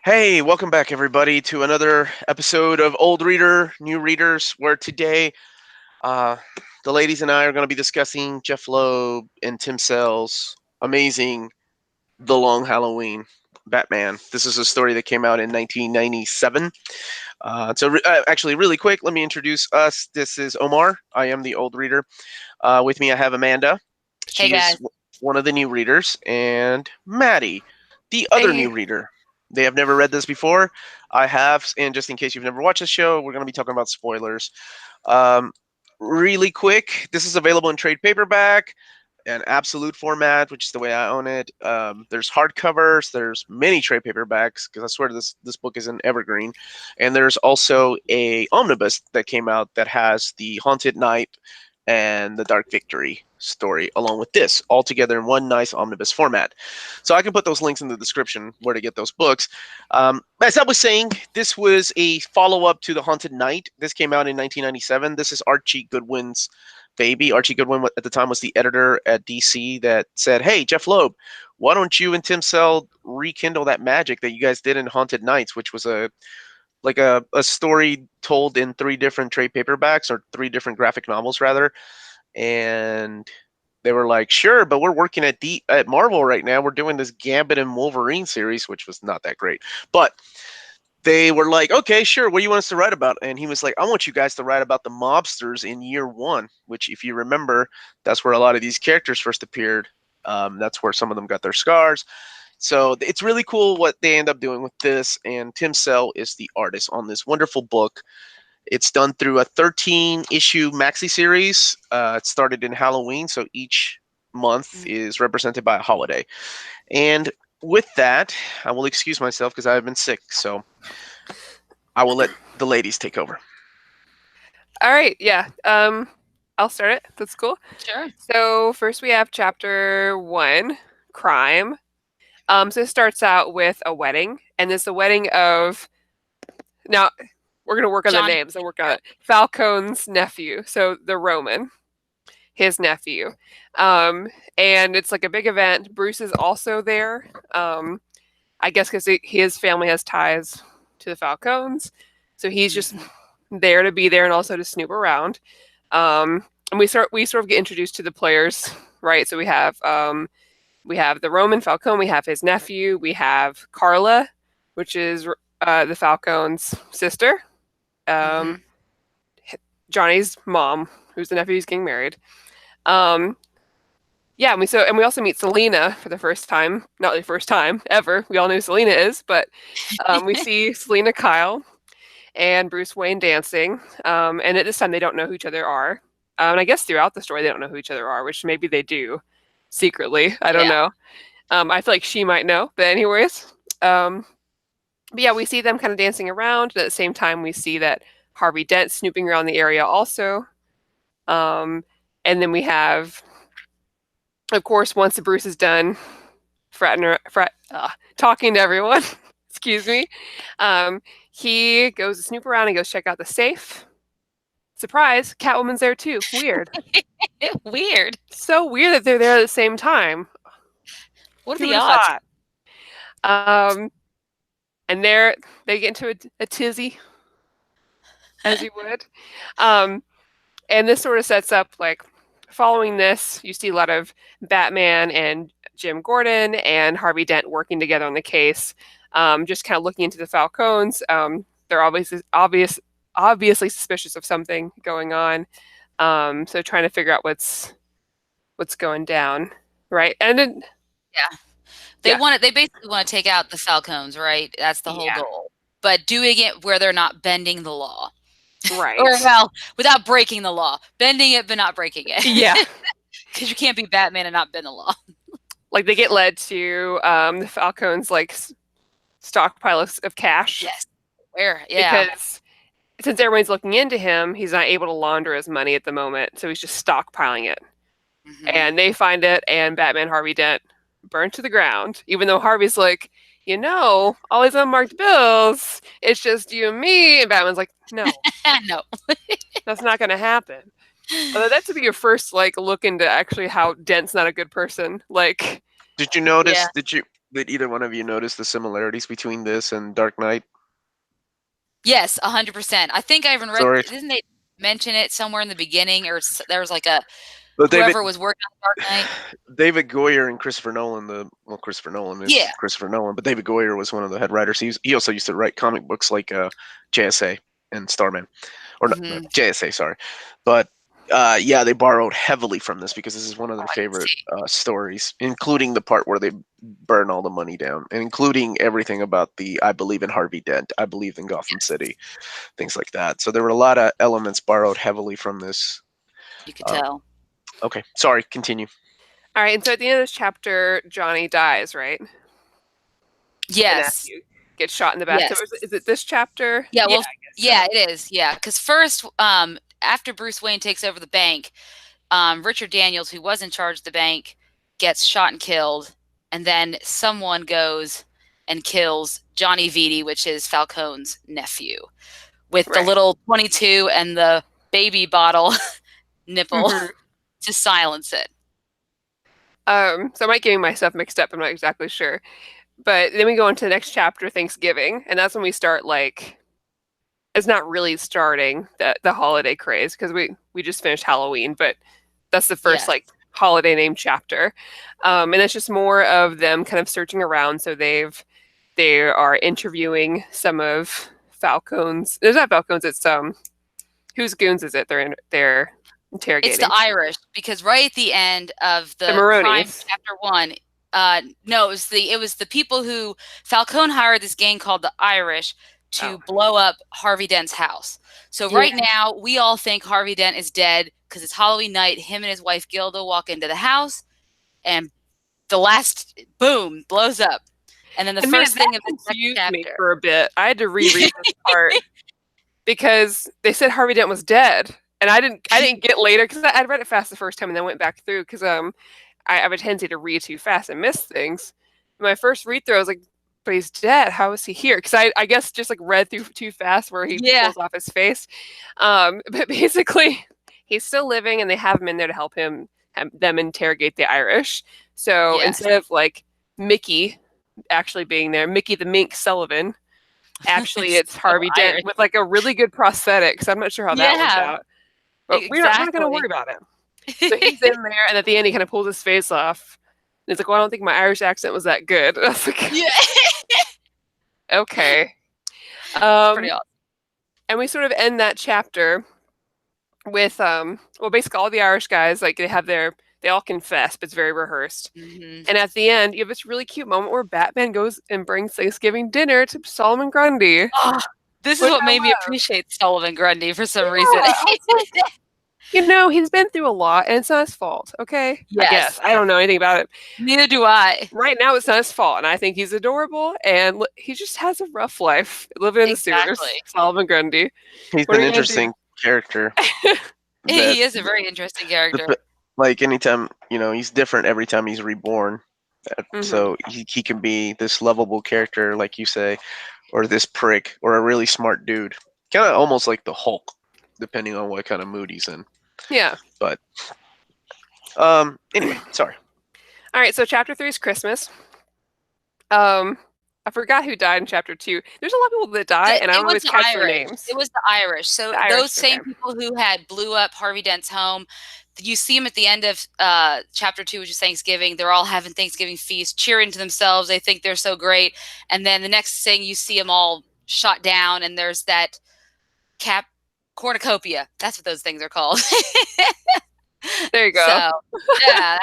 Hey, welcome back, everybody, to another episode of Old Reader, New Readers, where today uh, the ladies and I are going to be discussing Jeph Loeb and Tim Sell's amazing The Long Halloween Batman. This is a story that came out in 1997. Actually, really quick, let me introduce us. This is Omar. I am the Old Reader. With me, I have Amanda. Hey She is guys. one of the new readers, and Maddie, the other Hey, new reader. They have never read this before. I have, and just in case you've never watched the show, we're going to be talking about spoilers. Um, really quick, this is available in trade paperback and absolute format, which is the way I own it. There's hardcovers, there's many trade paperbacks because I swear this book is an evergreen, and there's also a omnibus that came out that has the Haunted Night and the Dark Victory story along with this all together in one nice omnibus format. So I can put those links in the description where to get those books. As I was saying, this was a follow-up to The Haunted Night. This came out in 1997. This is Archie Goodwin's baby. Archie Goodwin at the time was the editor at DC that said, "Hey, Jeph Loeb, why don't you and Tim Sell rekindle that magic that you guys did in Haunted Nights, which was a story told in three different trade paperbacks or three different graphic novels rather." And they were like, "Sure, but we're working at Marvel right now. We're doing this Gambit and Wolverine series, which was not that great." But they were like, "Okay, sure. What do you want us to write about?" And he was like, "I want you guys to write about the mobsters in year one," which, if you remember, that's where a lot of these characters first appeared. That's where some of them got their scars. So it's really cool what they end up doing with this. And Tim Sell is the artist on this wonderful book. It's done through a 13 issue maxi series. It started in Halloween, so each month is represented by a holiday. And with that, I will excuse myself because I've been sick. So I will let the ladies take over. all right, yeah. I'll start it. That's cool. Sure. So first we have chapter 1, crime. So it starts out with a wedding, and it's a wedding of now we're gonna work on the Johnny. names and work on it. Falcone's nephew, so the Roman, his nephew, um, and it's like a big event. Bruce is also there. I guess because his family has ties to the Falcones, so he's just there to be there and also to snoop around. And we sort of get introduced to the players, right? So we have the Roman Falcone, we have his nephew, we have Carla, which is the Falcone's sister, um, Johnny's mom, who's the nephew who's getting married. Yeah, and we also meet Selena for the first time. Not the first time ever. We all know who Selena is, but we see Selena Kyle and Bruce Wayne dancing. And at this time, they don't know who each other are. And I guess throughout the story, they don't know who each other are, which maybe they do secretly. I don't know. I feel like she might know. But anyways, but yeah, we see them kind of dancing around. And at the same time, we see that Harvey Dent snooping around the area also. And then we have, of course, once Bruce is done talking to everyone, excuse me, he goes to snoop around and goes check out the safe. Surprise, Catwoman's there too. Weird. Weird. So weird that they're there at the same time. What are Who the would've odds? thought? And they get into a tizzy, as you would. And this sort of sets up, like, following this, you see a lot of Batman and Jim Gordon and Harvey Dent working together on the case, just kind of looking into the Falcones. They're obviously suspicious of something going on, so trying to figure out what's going down, right? And then, They basically want to take out the Falcons, right? That's the whole goal. But doing it where they're not bending the law. right, Or well, without breaking the law. Bending it but not breaking it. yeah. Because you can't be Batman and not bend the law. Like they get led to the Falcones like stockpile of cash. Yes. Where? Yeah. Because since everyone's looking into him, he's not able to launder his money at the moment, so he's just stockpiling it. And they find it, and Batman Harvey Dent burned to the ground. Even though Harvey's like, all these unmarked bills, it's just you and me. And Batman's like, no, No. that's not going to happen. Although that to be your first look into actually how Dent's not a good person. Like, Did you notice? Yeah. Did either one of you notice the similarities between this and Dark Knight? Yes, 100%. I think I even read. Sorry. Didn't they mention it somewhere in the beginning, or there was like a But whoever was working on Dark Knight? David Goyer and Christopher Nolan. Christopher Nolan is Christopher Nolan, but David Goyer was one of the head writers. He also used to write comic books like JSA and Starman, or not JSA, sorry. But they borrowed heavily from this because this is one of their favorite stories, including the part where they burn all the money down, and including everything about I believe in Harvey Dent, I believe in Gotham City, things like that. So there were a lot of elements borrowed heavily from this. You could tell. Okay, sorry, continue. All right, and so at the end of this chapter, Johnny dies, right? Yes. Gets shot in the bathtub. Yes. Is it this chapter? Yeah, well, it is. Yeah, because first, after Bruce Wayne takes over the bank, Richard Daniels, who was in charge of the bank, gets shot and killed, and then someone goes and kills Johnny Vitti, which is Falcone's nephew, with the little 22 and the baby bottle nipple to silence it. So I might getting myself mixed up. I'm not exactly sure. But then we go into the next chapter, Thanksgiving, and that's when we start, like, it's not really starting the holiday craze, because we just finished Halloween, but that's the first like holiday named chapter. And it's just more of them kind of searching around. So they are interviewing some of Falcone's. There's not Falcone's. It's whose goons is it? They're interrogating. It's the Irish, because right at the end of the crime chapter 1. No, it was the people who Falcone hired this gang called the Irish to blow up Harvey Dent's house. So right now, we all think Harvey Dent is dead because it's Halloween night. Him and his wife Gilda walk into the house, and the last boom blows up. And then the first thing of the second chapter. Me for a bit. I had to reread this part because they said Harvey Dent was dead, and I didn't get later because I read it fast the first time and then went back through because I have a tendency to read too fast and miss things. My first read through, I was like, but he's dead. How is he here? Because I guess just like read through too fast where he pulls off his face. But basically, he's still living, and they have him in there to help them interrogate the Irish. So instead of like Mickey actually being there, Mickey the Mink Sullivan, actually it's Harvey Dent with like a really good prosthetic. Because I'm not sure how that works out. But we're not going to worry about it. So he's in there, and at the end, he kind of pulls his face off. And it's like, well, I don't think my Irish accent was that good. I was like, okay. Pretty awesome. And we sort of end that chapter with, basically all the Irish guys, like they all confess, but it's very rehearsed. Mm-hmm. And at the end, you have this really cute moment where Batman goes and brings Thanksgiving dinner to Solomon Grundy. Oh, this is what made me appreciate Solomon Grundy for some reason. You know, he's been through a lot, and it's not his fault, okay? Yes. I guess. I don't know anything about it. Neither do I. Right now, it's not his fault, and I think he's adorable, and he just has a rough life living in the sewers. Solomon Grundy. He's an interesting character. He is a very interesting character. Like, anytime, he's different every time he's reborn. Mm-hmm. So he can be this lovable character, like you say, or this prick, or a really smart dude. Kind of almost like the Hulk, depending on what kind of mood he's in. Yeah. But anyway, sorry. All right, so chapter 3 is Christmas. I forgot who died in chapter 2. There's a lot of people that die, and I don't always catch their names. It was the Irish. So those same people who had blew up Harvey Dent's home, you see them at the end of chapter 2, which is Thanksgiving. They're all having Thanksgiving feast, cheering to themselves. They think they're so great. And then the next thing, you see them all shot down, and there's that cornucopia. That's what those things are called. There you go. So, yeah.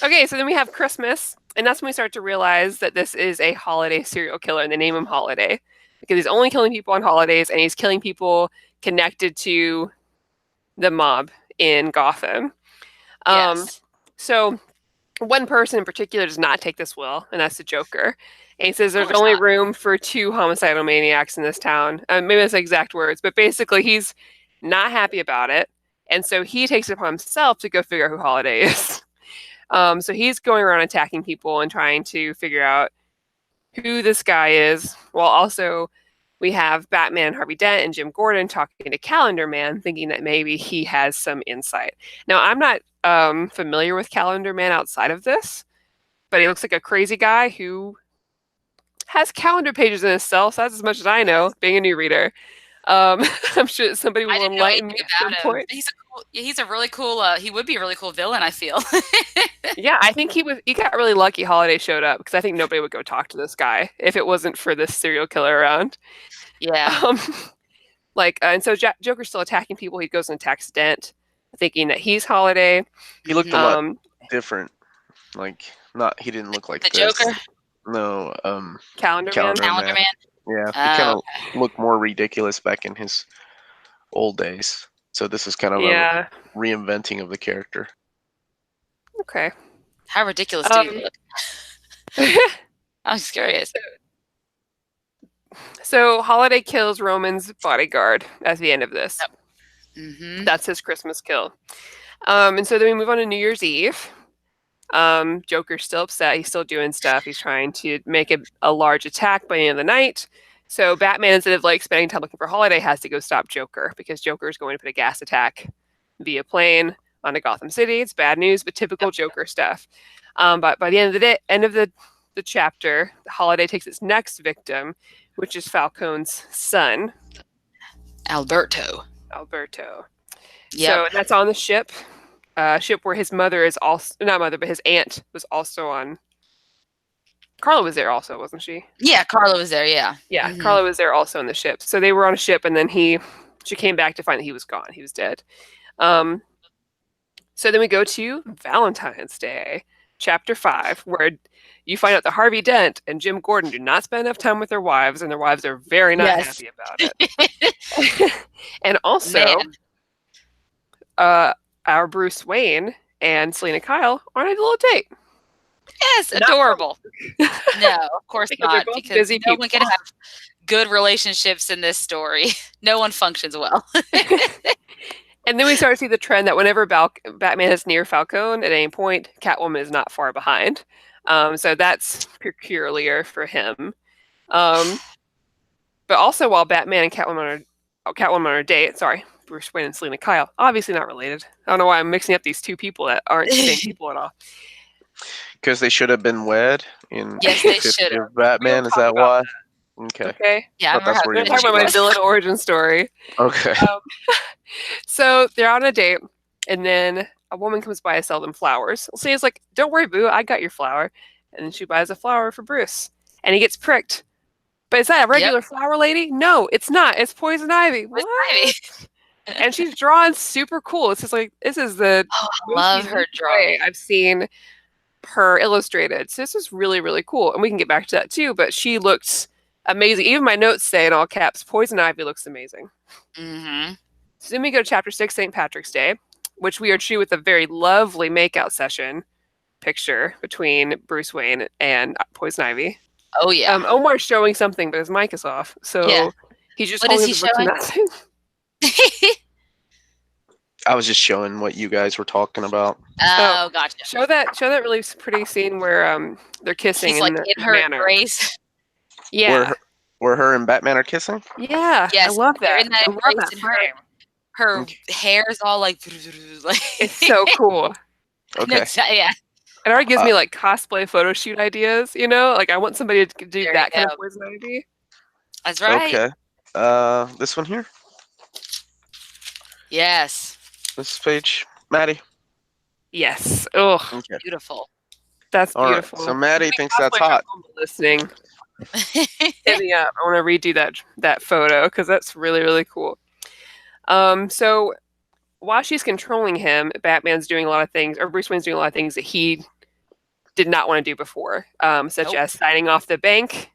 Okay, so then we have Christmas, and that's when we start to realize that this is a holiday serial killer, and they name him Holiday because he's only killing people on holidays, and he's killing people connected to the mob in Gotham. Yes. So one person in particular does not take this well, and that's the Joker. And he says there's only room for 2 homicidal maniacs in this town. Maybe that's the exact words, but basically he's not happy about it. And so he takes it upon himself to go figure out who Holiday is. So he's going around attacking people and trying to figure out who this guy is. While also we have Batman, Harvey Dent, and Jim Gordon talking to Calendar Man, thinking that maybe he has some insight. Now, I'm not familiar with Calendar Man outside of this. but he looks like a crazy guy who has calendar pages in his cell, so that's as much as I know, being a new reader. I'm sure somebody will enlighten me at some point. He's a really cool. He would be a really cool villain, I feel. Yeah, I think he got really lucky Holiday showed up, because I think nobody would go talk to this guy if it wasn't for this serial killer around. Yeah. And so Joker's still attacking people. He goes and attacks Dent, thinking that he's Holiday. He looked a lot different. He didn't look like the this. Joker. No, Calendar Man. Yeah, he kind of looked more ridiculous back in his old days. So this is kind of a reinventing of the character. Okay. How ridiculous do you look? I'm curious. So Holiday kills Roman's bodyguard at the end of this. Yep. Mm-hmm. That's his Christmas kill. And so then we move on to New Year's Eve. Joker's still upset. He's still doing stuff. He's trying to make a large attack by the end of the night. So Batman, instead of spending time looking for Holiday, has to go stop Joker, because Joker is going to put a gas attack via plane onto Gotham City. It's bad news, but typical Joker stuff. But by the end of the chapter, Holiday takes its next victim, which is Falcone's son, Alberto. Yep. So that's on the ship. Ship where his mother is also, not mother, but his aunt was also on. Carla was there also, wasn't she? Yeah, Carla was there, yeah. Yeah, mm-hmm. Carla was there also on the ship. So they were on a ship, and then she came back to find that he was gone. He was dead. So then we go to Valentine's Day, Chapter 5, where you find out that Harvey Dent and Jim Gordon do not spend enough time with their wives, and their wives are very not happy about it. And also, our Bruce Wayne and Selena Kyle are on a little date. Yes, adorable. No, of course not, because busy no one can have good relationships in this story. No one functions well. And then we start to see the trend that whenever Batman is near Falcone at any point, Catwoman is not far behind. So that's peculiar for him. But also, while Batman and Catwoman are on a date, Bruce Wayne and Selena Kyle, obviously not related. I don't know why I'm mixing up these two people that aren't the same people at all. Because they should have been wed in yes, they should have. Batman, is that why? Okay. Yeah, that's where we're talking about my villain origin story. Okay. So they're on a date, and then a woman comes by to sell them flowers. Selena's like, "Don't worry, boo, I got your flower." And then she buys a flower for Bruce, and he gets pricked. But is that a regular flower lady? No, it's not. It's poison ivy. What? And she's drawn super cool. It's just this is the I love her drawing. I've seen her illustrated. So this is really, really cool. And we can get back to that too, but she looks amazing. Even my notes say in all caps, Poison Ivy looks amazing. Mm-hmm. So then we go to Chapter 6, St. Patrick's Day, which we are treated with a very lovely makeout session picture between Bruce Wayne and Poison Ivy. Oh, yeah. Omar's showing something, but his mic is off. So he's just holding the book to nothing. I was just showing what you guys were talking about. Oh, gotcha. Show that really pretty scene where they're kissing. She's in her embrace. Yeah. Where her and Batman are kissing? Yeah. Yes. I love that. In that I love that frame. Her hair's all it's so cool. Okay. Yeah. It already gives me cosplay photo shoot ideas, I want somebody to do that kind of Poison Ivy. That's right. Okay. This one here? Yes. This page? Maddie? Yes. Oh, okay. Beautiful. That's beautiful. Right. So Maddie thinks that's hot. Listening. Hit me up. I want to redo that photo because that's really, really cool. So while she's controlling him, Batman's doing a lot of things, or Bruce Wayne's doing a lot of things that he did not want to do before, such as signing off the bank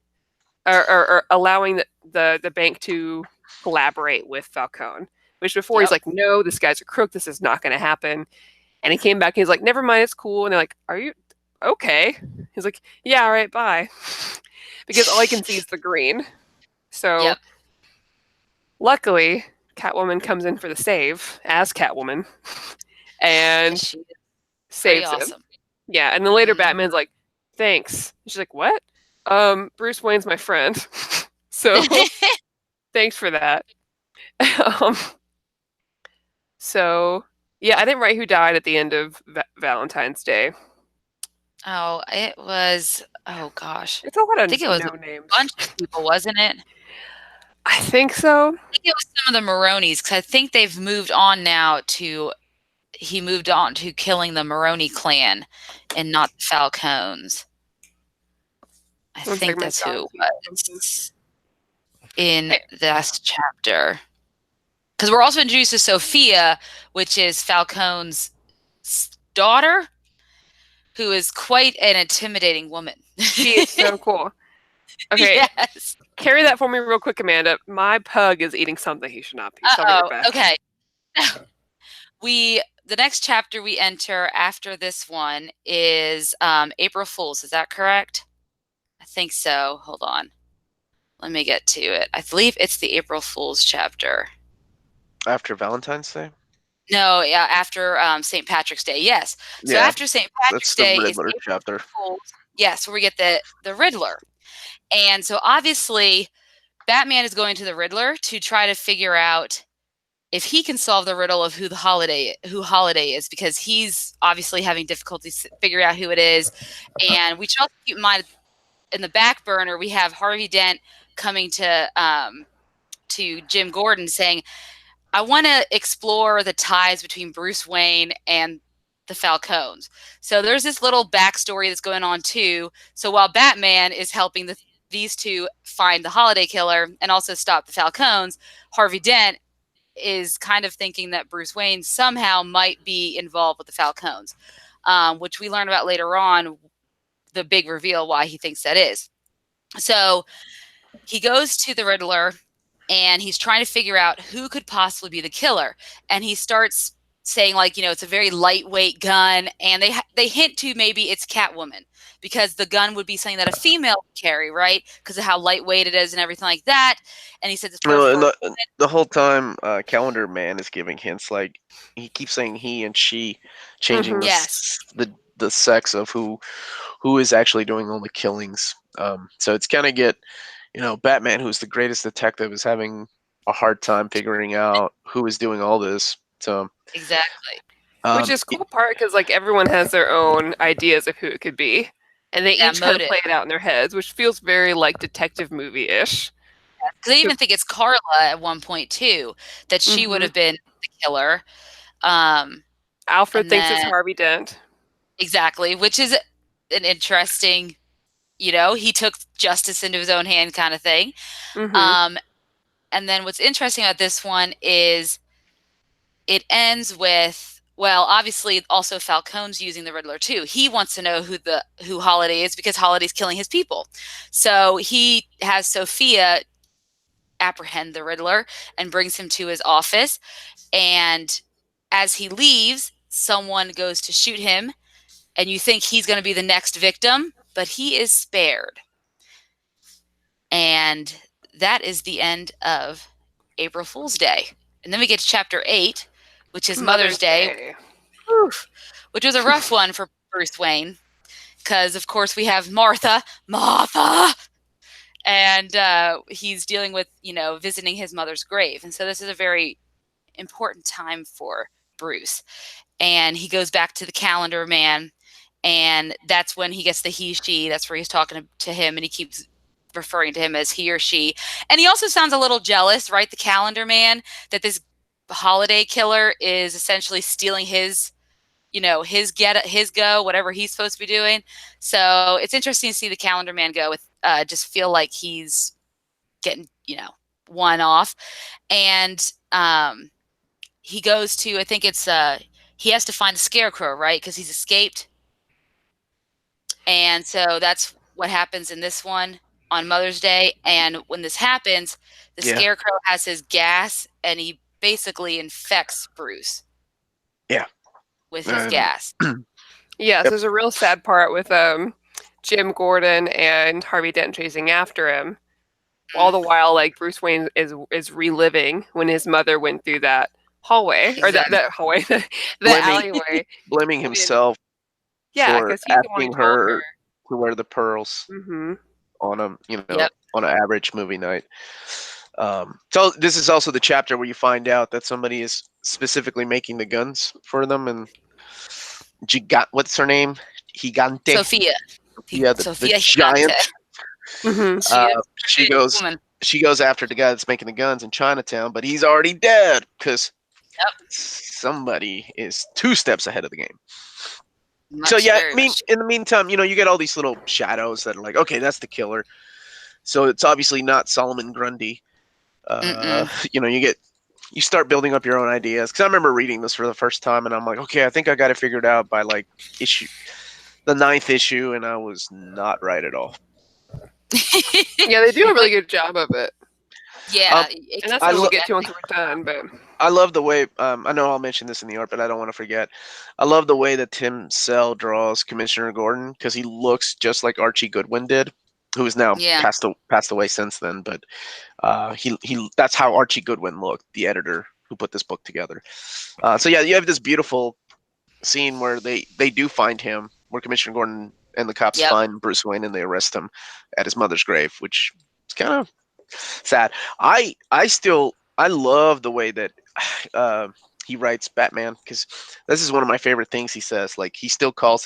or allowing the bank to collaborate with Falcone, which before he's like, no, this guy's a crook. This is not going to happen. And he came back and he's like, never mind, it's cool. And they're like, are you okay? He's like, yeah, all right, bye. Because all I can see is the green. So luckily, Catwoman comes in for the save as Catwoman and saves him. Yeah, and then later Batman's like, thanks. And she's like, what? Bruce Wayne's my friend. So thanks for that. So yeah, I didn't write who died at the end of Valentine's Day. Oh, it was. Oh gosh, It's a lot I of think it was no a names. bunch of people, wasn't it? I think so. I think it was some of the Maronis because I think they've moved on now to. He moved on to killing the Maroni clan, and not the Falcones. I One think second, my that's who it dog's eating something. was in Hey. this chapter. Because we're also introduced to Sophia, which is Falcone's daughter, who is quite an intimidating woman. She is so cool. Okay, Yes. carry that for me real quick, Amanda. My pug is eating something he should not be. So I'll be right back. Okay. The next chapter we enter after this one is April Fool's. Is that correct? I think so. Hold on. Let me get to it. I believe it's the April Fool's chapter. After Valentine's Day? No, yeah, after St. Patrick's Day. Yes. So Yeah, after St. Patrick's that's the Day is Riddler April chapter. Fool's. Yes, where we get the Riddler. And so obviously Batman is going to the Riddler to try to figure out if he can solve the riddle of who Holiday is, because he's obviously having difficulty figuring out who it is. And we should also keep in mind, in the back burner, we have Harvey Dent coming to Jim Gordon saying, I want to explore the ties between Bruce Wayne and the Falcones. So there's this little backstory that's going on too. So while Batman is helping these two find the Holiday Killer and also stop the Falcones, Harvey Dent is kind of thinking that Bruce Wayne somehow might be involved with the Falcones, which we learn about later on, the big reveal why he thinks that is. So he goes to the Riddler and he's trying to figure out who could possibly be the killer. And he starts saying, like, it's a very lightweight gun. And they hint to maybe it's Catwoman, because the gun would be something that a female would carry, right? Because of how lightweight it is and everything like that. And he says it's perfect. The whole time, Calendar Man is giving hints. Like, he keeps saying he and she, changing the sex of who is actually doing all the killings. So it's kind of get, Batman, who's the greatest detective, is having a hard time figuring out who is doing all this. So exactly. Which is cool part, because like everyone has their own ideas of who it could be, and they each kind of play it out in their heads, which feels very like detective movie-ish. Because I even think it's Carla at one point too, that she would have been the killer. Alfred thinks it's Harvey Dent. Exactly, which is an interesting, he took justice into his own hand kind of thing. And then what's interesting about this one is it ends with, well, obviously also Falcone's using the Riddler too. He wants to know who Holiday is, because Holiday's killing his people. So he has Sophia apprehend the Riddler and brings him to his office. And as he leaves, someone goes to shoot him, and you think he's going to be the next victim, but he is spared. And that is the end of April Fool's Day. And then we get to chapter 8, which is Mother's Day. Which was a rough one for Bruce Wayne, because of course we have Martha, and he's dealing with, visiting his mother's grave. And so this is a very important time for Bruce. And he goes back to the Calendar Man, and that's when he gets the he, she. That's where he's talking to him, and he keeps referring to him as he or she. And he also sounds a little jealous, right? The Calendar Man, that this Holiday Killer is essentially stealing his his go, whatever he's supposed to be doing. So it's interesting to see the Calendar Man go with, just feel like he's getting, one off. And he goes to, I think it's, he has to find the Scarecrow, right? Because he's escaped. And so that's what happens in this one on Mother's Day. And when this happens, the Scarecrow has his gas, and he basically infects Bruce. Yeah. With his gas. Yes, there's a real sad part with Jim Gordon and Harvey Dent chasing after him. All the while, like, Bruce Wayne is reliving when his mother went through that hallway, or that hallway, the alleyway, blaming himself. Yeah, for because he's asking her to wear the pearls on a on an average movie night. So this is also the chapter where you find out that somebody is specifically making the guns for them, and what's her name? Gigante. Sophia. Yeah, the giant. She goes after the guy that's making the guns in Chinatown, but he's already dead because somebody is 2 steps ahead of the game. So yeah, I mean, in the meantime, you get all these little shadows that are like, okay, that's the killer. So it's obviously not Solomon Grundy. You start building up your own ideas. Because I remember reading this for the first time, and I'm like, okay, I think I got it figured out by like the 9th issue, and I was not right at all. Yeah, they do a really good job of it. Yeah, and that's what we'll get to once we're done. But I love the way. I know I'll mention this in the art, but I don't want to forget. I love the way that Tim Sell draws Commissioner Gordon because he looks just like Archie Goodwin did, who is now passed away since then. But he that's how Archie Goodwin looked, the editor who put this book together. So yeah, you have this beautiful scene where they do find him, where Commissioner Gordon and the cops find Bruce Wayne and they arrest him at his mother's grave, which is kind of sad. I love the way that he writes Batman, because this is one of my favorite things he says. Like, he still calls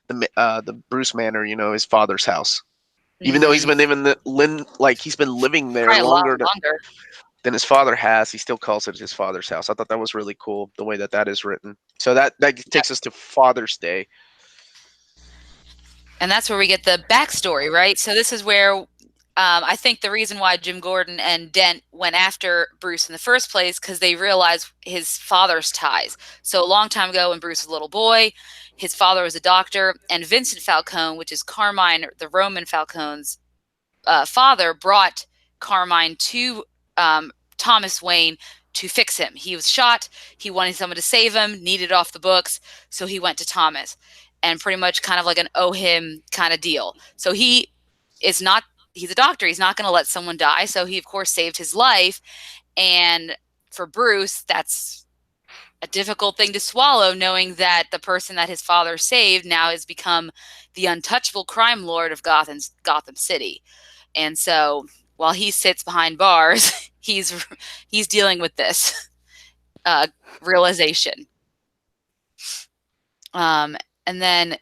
the Bruce Manor, his father's house, even though he's been living there longer than his father has. He still calls it his father's house. I thought that was really cool, the way that is written. So that takes us to Father's Day. And that's where we get the backstory, right? So this is where I think the reason why Jim Gordon and Dent went after Bruce in the first place, because they realized his father's ties. So a long time ago, when Bruce was a little boy, his father was a doctor, and Vincent Falcone, which is Carmine, the Roman Falcone's father, brought Carmine to Thomas Wayne to fix him. He was shot. He wanted someone to save him, needed off the books, so he went to Thomas, and pretty much kind of like an owe him kind of deal. So he's a doctor. He's not going to let someone die. So he, of course, saved his life. And for Bruce, that's a difficult thing to swallow, knowing that the person that his father saved now has become the untouchable crime lord of Gotham City. And so while he sits behind bars, he's dealing with this realization. And then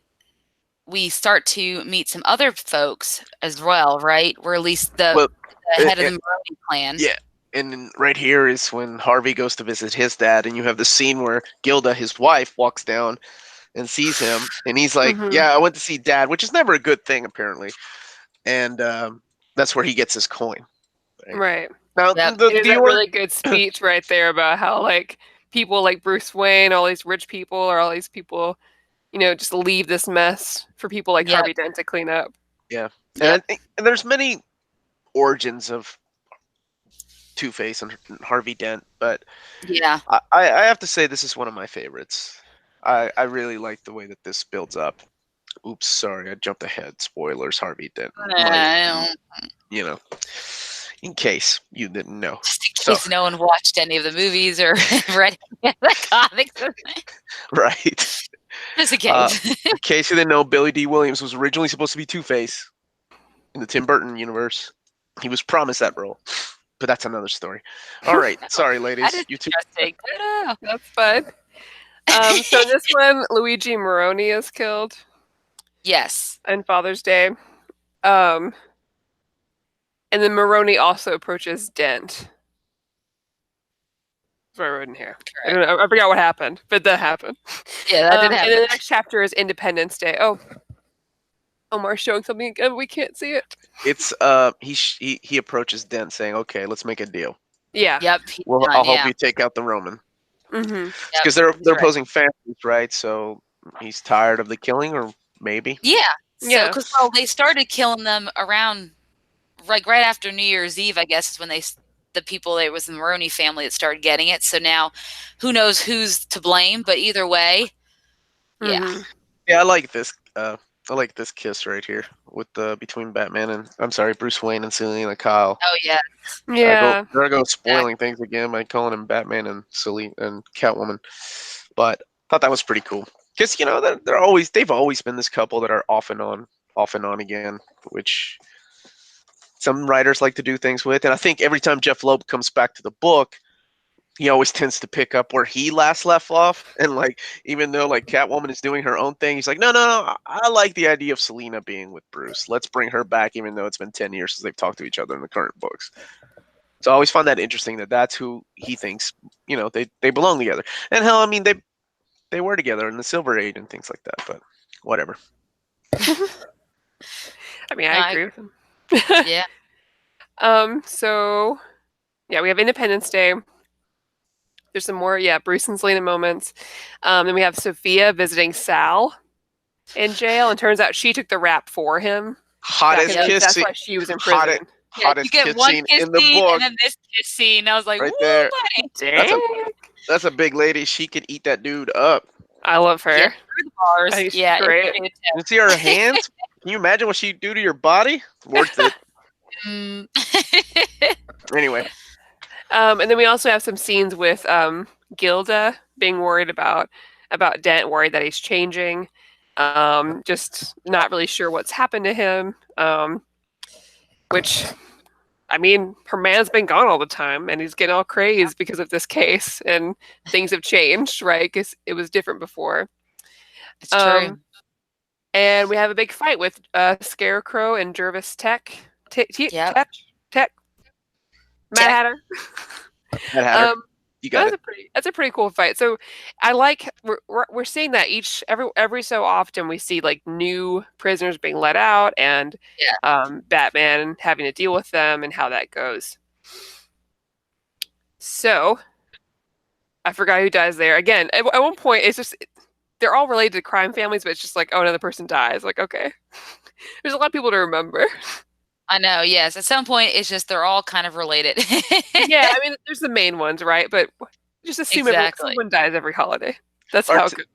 we start to meet some other folks as well, right? Or at least the head of the Maroni clan. Yeah, and right here is when Harvey goes to visit his dad, and you have the scene where Gilda, his wife, walks down and sees him, and he's like, yeah, I went to see Dad, which is never a good thing, apparently. And that's where he gets his coin. Right. Now, it is a really good speech right there about how, like, people like Bruce Wayne, all these rich people, or all these people, just leave this mess for people like Harvey Dent to clean up. Yeah. And there's many origins of Two-Face and Harvey Dent, but I have to say this is one of my favorites. I really like the way that this builds up. Oops, sorry, I jumped ahead. Spoilers, Harvey Dent. In case you didn't know. Just in case no one watched any of the movies or read any of the comics. Right. Just in case. In case you didn't know, Billy D. Williams was originally supposed to be Two-Face in the Tim Burton universe. He was promised that role, but that's another story. All right. Sorry, ladies. You two. That's fun. So in this one, Luigi Moroni is killed. Yes. On Father's Day. And then Moroni also approaches Dent. That's what I wrote in here. I forgot what happened, but that happened. Yeah, that did happen. And the next chapter is Independence Day. Oh, Omar's showing something again. We can't see it. It's he approaches Dent saying, "Okay, let's make a deal." Yeah. Yep. I'll help you take out the Roman. Because they're opposing families, right? So he's tired of the killing, or maybe. Yeah. So because they started killing them around, like right after New Year's Eve, I guess, is when it was the Moroni family that started getting it. So now, who knows who's to blame? But either way, yeah. I like this. I like this kiss right here with between Bruce Wayne and Selina Kyle. Oh yeah. Yeah. They're going spoiling things again by calling him Batman and Catwoman, but I thought that was pretty cool because they've always been this couple that are off and on again, which some writers like to do things with. And I think every time Jeph Loeb comes back to the book, he always tends to pick up where he last left off, and like even though like Catwoman is doing her own thing, he's like, no, I like the idea of Selina being with Bruce. Let's bring her back, even though it's been 10 years since they've talked to each other in the current books. So I always find that interesting that that's who he thinks, they belong together. And hell, I mean, they were together in the Silver Age and things like that, but whatever. I mean, I agree with him. Yeah. So, yeah, we have Independence Day. There's some more, Bruce and Selena moments. Then we have Sophia visiting Sal in jail, and turns out she took the rap for him. Hottest kiss That's scene. why she was in prison. Hottest you get kiss one scene kiss in the scene book. and then this kiss scene. I was like, Right woo, there. buddy. That's a big lady. She could eat that dude up. I love her. Yeah, through the bars. I think she's Yeah, great. it's really You see her hands? Can you imagine what she'd do to your body? Worth it. Anyway. And then we also have some scenes with Gilda being worried about Dent, worried that he's changing, just not really sure what's happened to him, which, I mean, her man's been gone all the time, and he's getting all crazed because of this case, and things have changed, right? Because it was different before. It's true. And we have a big fight with Scarecrow and Jervis Tech. Yep. Tech. Mad Hatter. Mad Hatter. You got it. That's a pretty cool fight. So I like we're seeing that every so often we see like new prisoners being let out, and Batman having to deal with them and how that goes. So I forgot who dies there. Again, at one point it's just they're all related to crime families, but it's just like, oh, another person dies. Like, okay. There's a lot of people to remember. I know, yes. At some point, it's just they're all kind of related. Yeah, I mean, there's the main ones, right? But just assume someone dies every holiday. That's how it goes.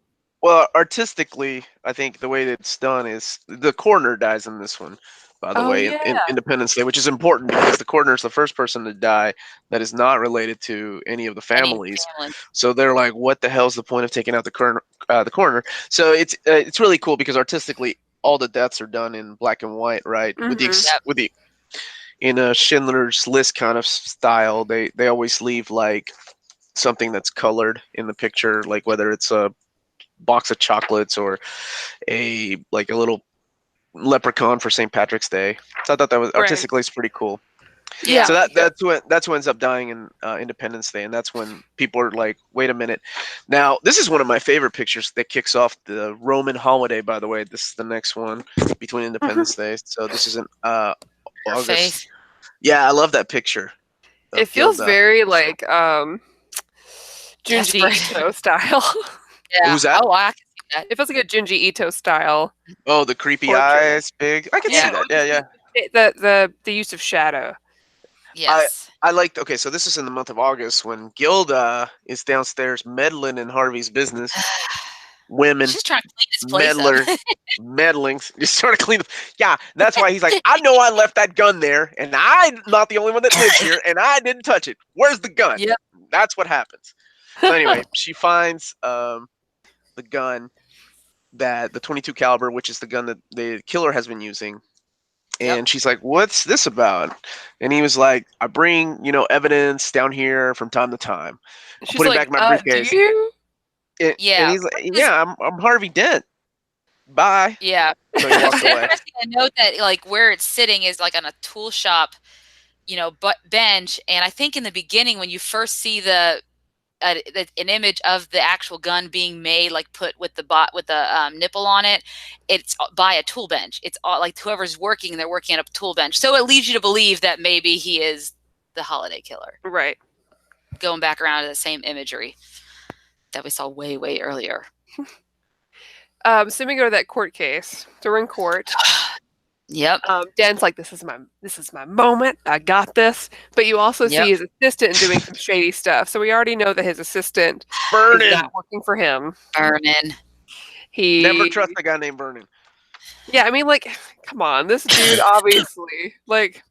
Well, artistically, I think the way that it's done is the coroner dies in this one, by the way, in Independence Day, which is important because the coroner is the first person to die that is not related to any of the families. So they're like, what the hell's the point of taking out the coroner? So it's really cool because artistically, all the deaths are done in black and white, right? Mm-hmm. In a Schindler's List kind of style, they always leave like something that's colored in the picture, like whether it's a box of chocolates or a little leprechaun for St. Patrick's Day. So I thought that was artistically it's pretty cool. Yeah. So that's who ends up dying in Independence Day, and that's when people are like, "Wait a minute!" Now, this is one of my favorite pictures that kicks off the Roman holiday. By the way, this is the next one between Independence Day. So this is in August. Face. Yeah, I love that picture. It feels very like Junji Ito style. Yeah. Who's that? Oh, I can see that. It feels like a Junji Ito style. Oh, the creepy portrait. eyes, big. I can see that. Yeah. The use of shadow. Yes. I liked. Okay, so this is in the month of August when Gilda is downstairs meddling in Harvey's business. Women, she's trying to clean this place up. meddling. Just started cleaning. Yeah, that's why he's like, I know I left that gun there, and I'm not the only one that lives here, and I didn't touch it. Where's the gun? Yep. That's what happens. So anyway, she finds the gun the 22 caliber, which is the gun that the killer has been using. And she's like, what's this about? And he was like, I bring, evidence down here from time to time. She's putting like, back my briefcase. Do you? And he's like, yeah, I'm Harvey Dent. Bye. Yeah. So he walks away. I note that like where it's sitting is like on a tool shop, bench. And I think in the beginning when you first see an image of the actual gun being made, like put with the nipple on it, it's by a tool bench. It's all like whoever's working, they're working at a tool bench. So it leads you to believe that maybe he is the holiday killer. Right. Going back around to the same imagery that we saw way, way earlier. So we go to that court case. So we're in court. Yep. Dan's like, this is my moment. I got this. But you also see his assistant doing some shady stuff. So we already know that his assistant is not working for him. Vernon. He never trust a guy named Vernon. Yeah, I mean, like, come on, this dude obviously, like,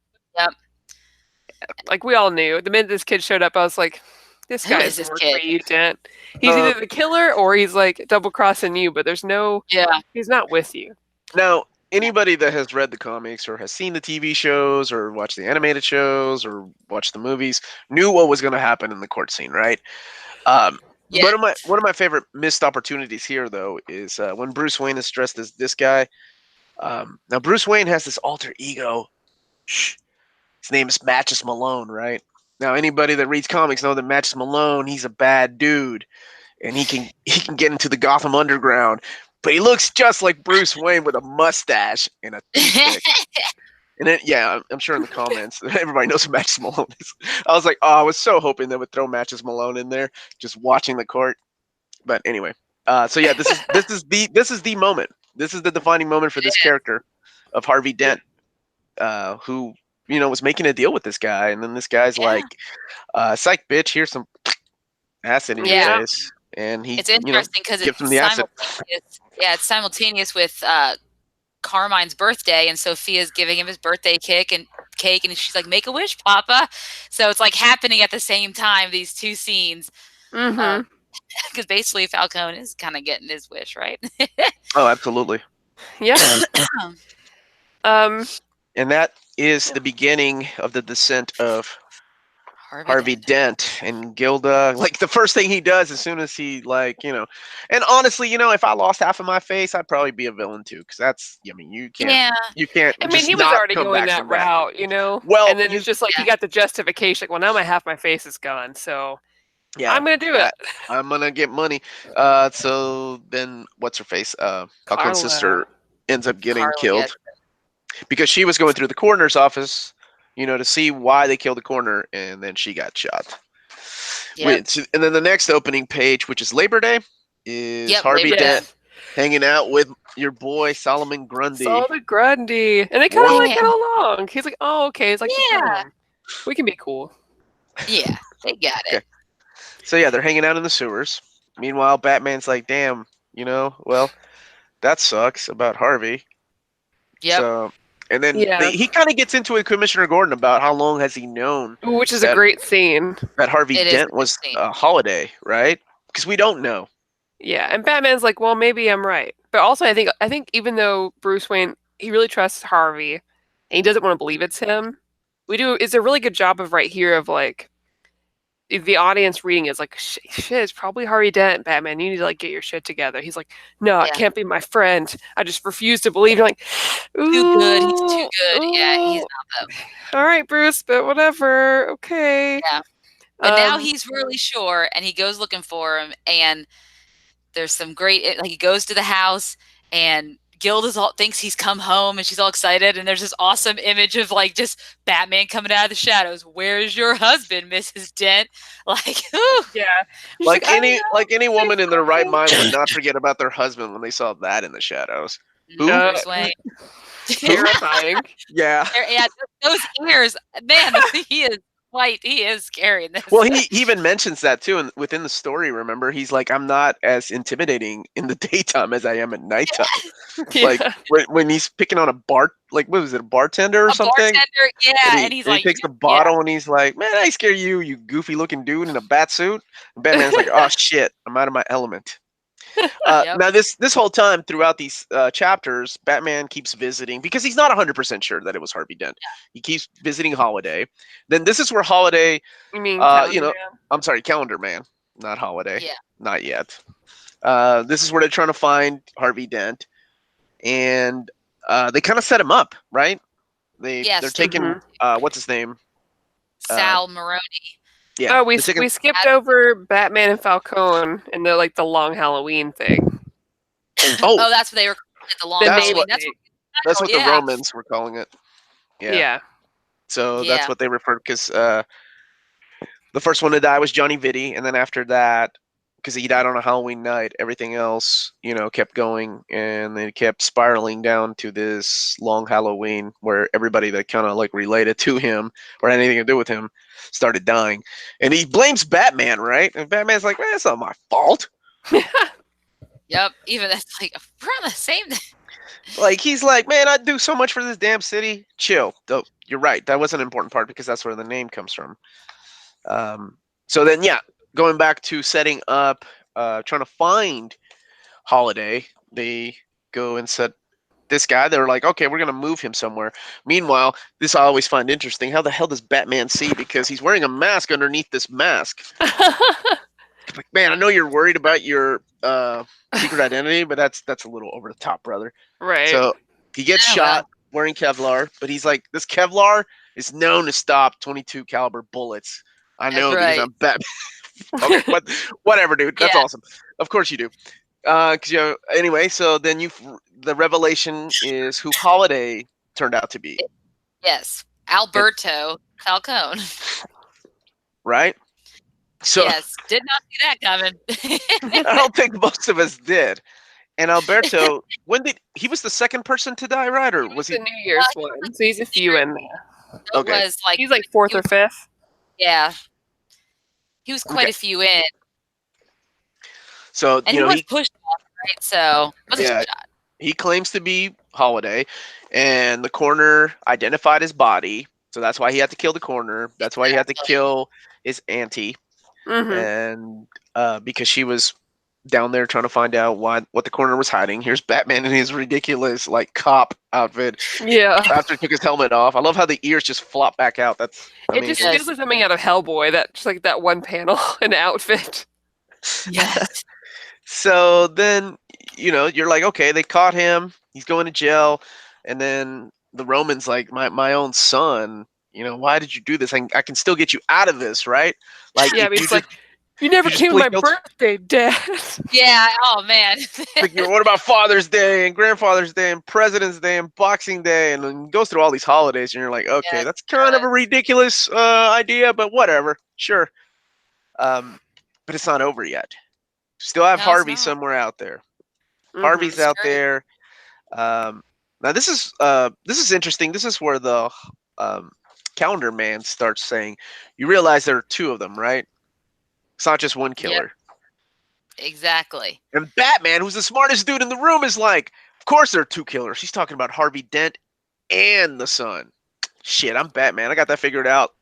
like we all knew. The minute this kid showed up, I was like, this guy is work for you, Dent. He's either the killer or he's like double crossing you. But there's no, he's not with you. Now, anybody that has read the comics or has seen the TV shows or watched the animated shows or watched the movies knew what was going to happen in the court scene, right? Yeah. One of my favorite missed opportunities here, though, is when Bruce Wayne is dressed as this guy. Now, Bruce Wayne has this alter ego. Shh. His name is Matches Malone, right? Now, anybody that reads comics know that Matches Malone, he's a bad dude, and he can get into the Gotham Underground, but he looks just like Bruce Wayne with a mustache and a toothpick. And then, yeah, I'm sure in the comments everybody knows who Matches Malone is. I was like, oh, I was so hoping they would throw Matches Malone in there, just watching the court. But anyway, so yeah, this is the moment. This is the defining moment for this character of Harvey Dent, who was making a deal with this guy, and then this guy's like, "Psych, bitch, here's some acid in your face," and it's interesting because gives him the acid. It's simultaneous with Carmine's birthday, and Sophia's giving him his birthday cake, and she's like, "Make a wish, Papa." So it's like happening at the same time. These two scenes. Because basically Falcone is kind of getting his wish, right? Oh, absolutely. Yeah. And that is the beginning of the descent of Harvey Dent and Gilda. Like the first thing he does as soon as he and honestly, if I lost half of my face, I'd probably be a villain too. Because that's, you can't. I mean, he was already going that route, Well, and then it's just like he got the justification. Like, well, now my half my face is gone, so I'm gonna do it. I'm gonna get money. So then, what's her face? Falcone's sister ends up getting killed because she was going through the coroner's office, to see why they killed the coroner, and then she got shot. And then the next opening page, which is Labor Day, is Harvey Dent hanging out with your boy Solomon Grundy. Solomon Grundy, and they kind of get along. He's like, "Oh, okay." He's like, we can be cool." Yeah, they got it. So yeah, they're hanging out in the sewers. Meanwhile, Batman's like, "Damn, well, that sucks about Harvey." Yep. So, and then he kind of gets into it with Commissioner Gordon about how long has he known, which is a great scene, that Harvey Dent was a holiday, right? Because we don't know. Yeah, and Batman's like, well, maybe I'm right, but also I think even though Bruce Wayne, he really trusts Harvey, and he doesn't want to believe it's him. It's a really good job of right here of like the audience reading is like, shit, it's probably Harvey Dent, Batman. You need to get your shit together. He's like, no, it can't be my friend. I just refuse to believe. You're like, too good. He's too good. Yeah, he's not all right, Bruce, but whatever. Okay. Yeah. But now he's really sure, and he goes looking for him, and there's some great, he goes to the house, and Gilda thinks he's come home, and she's all excited, and there's this awesome image of just Batman coming out of the shadows. Where's your husband, Mrs. Dent? Like any woman in their right mind would not forget about their husband when they saw that in the shadows. Bruce Wayne. Terrifying. Yeah. Those ears, man. He is white. He is scary in this. Well, he even mentions that too, and within the story. Remember, he's like, "I'm not as intimidating in the daytime as I am at nighttime." Like when he's picking on a what was it, a bartender or something? Bartender, yeah. And he's like, he takes the bottle and he's like, "Man, I scare you, you goofy looking dude in a bat suit." And Batman's like, "Oh shit, I'm out of my element." Now this whole time throughout these chapters, Batman keeps visiting because he's not 100% sure that it was Harvey Dent. He keeps visiting Holiday. Then this is where Holiday, you mean Calendar Man? I'm sorry, Calendar Man, not Holiday. Yeah. Not yet. This is where they're trying to find Harvey Dent, and they kind of set him up, right? They're taking what's his name? Sal Maroni. Yeah. Oh, we skipped over Batman and Falcone and the long Halloween thing. Oh, that's what they were calling it, the long Halloween. That's what the Romans were calling it. Yeah. So that's what they referred, because the first one to die was Johnny Vitti, and then after that, because he died on a Halloween night, everything else, kept going, and they kept spiraling down to this long Halloween where everybody that kind of related to him or had anything to do with him started dying. And he blames Batman, right? And Batman's like, "Man, it's not my fault." Yep. Even that's we're on the same. He's like, "Man, I do so much for this damn city. Chill." Though you're right, that was an important part because that's where the name comes from. So then, going back to setting up, trying to find Holiday, they go and set this guy. They were like, okay, we're gonna move him somewhere. Meanwhile, this I always find interesting. How the hell does Batman see? Because he's wearing a mask underneath this mask. Like, man, I know you're worried about your secret identity, but that's a little over the top, brother. Right. So he gets shot wearing Kevlar, but he's like, this Kevlar is known to stop 22 caliber bullets. I know because I'm Batman. Okay, but whatever, dude. That's awesome. Of course you do. Anyway, so then the revelation is who Holiday turned out to be. Yes, Alberto Falcone. Right. So yes, did not see that coming. I don't think most of us did. And Alberto, he was the second person to die, right? Or was he the New Year's one? So he's a few in there. Okay. He's like fourth or fifth. Yeah. He was quite a few in. So and he was pushed off, right? So he claims to be Holiday, and the coroner identified his body, so that's why he had to kill the coroner. That's why he had to kill his auntie, and because she was down there trying to find out what the coroner was hiding. Here's Batman in his ridiculous like cop outfit. Yeah. After he took his helmet off, I love how the ears just flop back out. That's amazing. It just feels like something out of Hellboy. Just like that one panel in the outfit. Yes. So then, you're like, okay, they caught him. He's going to jail. And then the Roman's like, my own son, why did you do this? I can still get you out of this, right? Like, yeah, but he's like, you never came to my birthday, Dad. Yeah, oh, man. Like, what about Father's Day and Grandfather's Day and President's Day and Boxing Day? And then goes through all these holidays, and you're like, okay, that's kind of a ridiculous idea, but whatever. Sure. But it's not over yet. Still have Harvey somewhere out there. Harvey's out there. Now this is interesting. This is where the calendar man starts saying, you realize there are two of them, right? It's not just one killer. Yep. Exactly. And Batman, who's the smartest dude in the room, is like, of course there are two killers. He's talking about Harvey Dent and the son. Shit, I'm Batman. I got that figured out.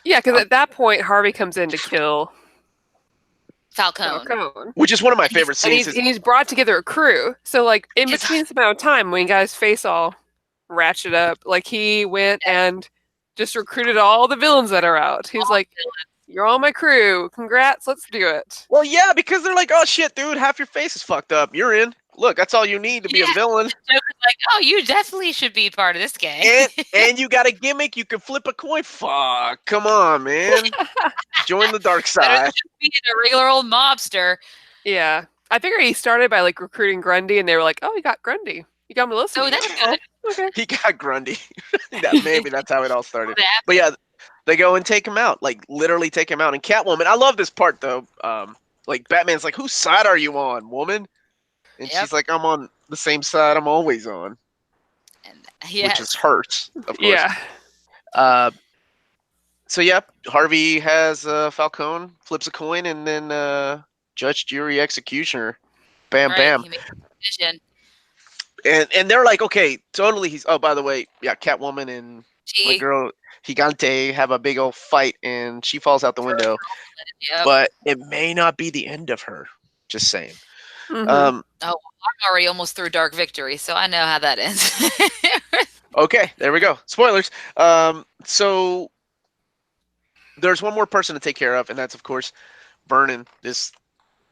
Yeah, because at that point, Harvey comes in to kill Falcone. Which is one of my favorite scenes. And he's brought together a crew. So, like, in between this amount of time, when you guys face all ratchet up, like, he went and just recruited all the villains that are out. He's like, you're all my crew. Congrats. Let's do it. Well, yeah, because they're like, oh, shit, dude, half your face is fucked up. You're in. Look, that's all you need to be a villain. Like, oh, you definitely should be part of this gang. and you got a gimmick. You can flip a coin. Fuck. Come on, man. Join the dark side. Just being a regular old mobster. Yeah. I figure he started by, like, recruiting Grundy, and they were like, oh, you got Grundy. You got Melissa. Oh, that's good. Okay. He got Grundy. Maybe that's how it all started. But yeah, they go and take him out. Like, literally take him out. And Catwoman, I love this part, though. Like, Batman's like, whose side are you on, woman? And she's like, I'm on the same side I'm always on. Which is hers, of course. Yeah. So, Harvey has Falcone, flips a coin, and then judge, jury, executioner. Bam, bam. He makes a decision. And they're like, okay, totally. Oh, by the way, Catwoman and my girl Gigante have a big old fight, and she falls out the window. Yep. But it may not be the end of her. Just saying. I'm already almost through Dark Victory, so I know how that ends. Okay, there we go. Spoilers. So there's one more person to take care of, and that's, of course, Vernon, this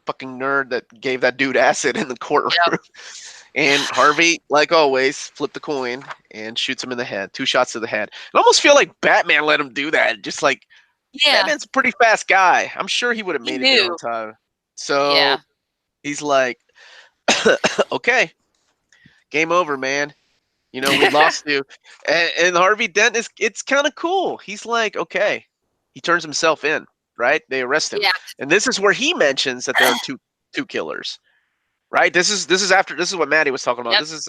fucking nerd that gave that dude acid in the courtroom. Yep. And Harvey, like always, flipped the coin and shoots him in the head. 2 shots to the head. I almost feel like Batman let him do that. Just like, Batman's a pretty fast guy. I'm sure he would have made it there on time. So he's like, okay, game over, man. We lost you. And Harvey Dent it's kind of cool. He's like, okay. He turns himself in, right? They arrest him. Yeah. And this is where he mentions that there are two killers. Right? This is what Maddie was talking about. Yep. This is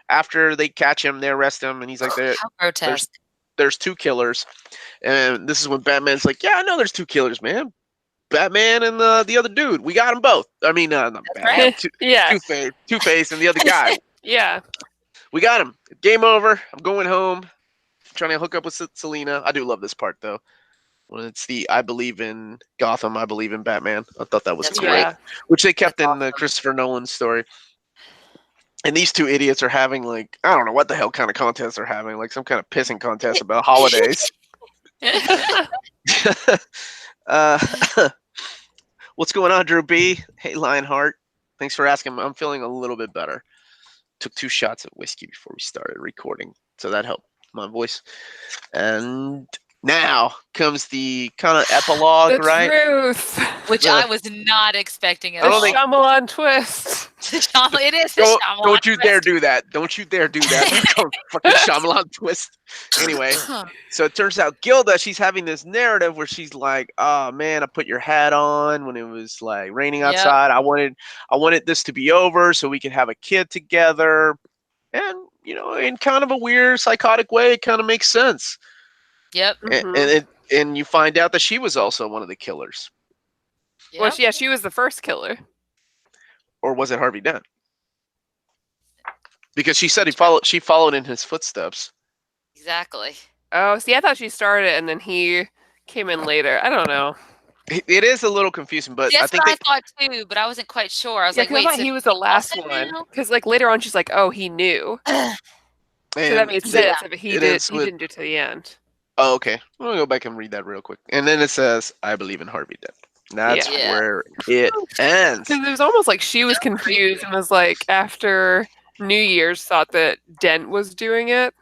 after they catch him, they arrest him, and he's like, there's 2 killers. And this is when Batman's like, yeah, I know there's 2 killers, man. Batman and the other dude. We got them both. I mean, not Batman. Right. Two-Face and the other guy. Yeah. We got him. Game over. I'm going home. I'm trying to hook up with Selena. I do love this part, though. When it's the I believe in Gotham, I believe in Batman. I thought that was great. Yeah. Which they kept in the Christopher Nolan story. And these two idiots are having like I don't know what the hell kind of contest they're having, like some kind of pissing contest about holidays. uh, what's going on, Drew B? Hey, Lionheart. Thanks for asking. I'm feeling a little bit better. Took 2 shots of whiskey before we started recording, so that helped my voice. And now comes the kind of epilogue, The right? truth. Which I was not expecting at The all. Shyamalan twist. It is the Shyamalan Don't you dare twist. do that. Don't you dare do that. Fucking Shyamalan twist. Anyway, so it turns out Gilda, she's having this narrative where she's like, "Oh man, I put your hat on when it was like raining outside. I wanted this to be over so we could have a kid together." And in kind of a weird psychotic way, it kind of makes sense. Yep. And you find out that she was also one of the killers. Yep. Well, yeah, she was the first killer. Or was it Harvey Dent? Because she said she followed in his footsteps. Exactly. Oh, see, I thought she started and then he came in later. I don't know. It is a little confusing, but That's I think what I thought too, but I wasn't quite sure. I was like, wait, I thought he was the last Austin one. knew? Because like later on, she's like, "Oh, he knew." So that made sense. But he didn't do it to the end. Oh, okay. I'm gonna go back and read that real quick. And then it says, "I believe in Harvey Dent." That's where it ends. Because it was almost like she was confused and was like, after New Year's, thought that Dent was doing it.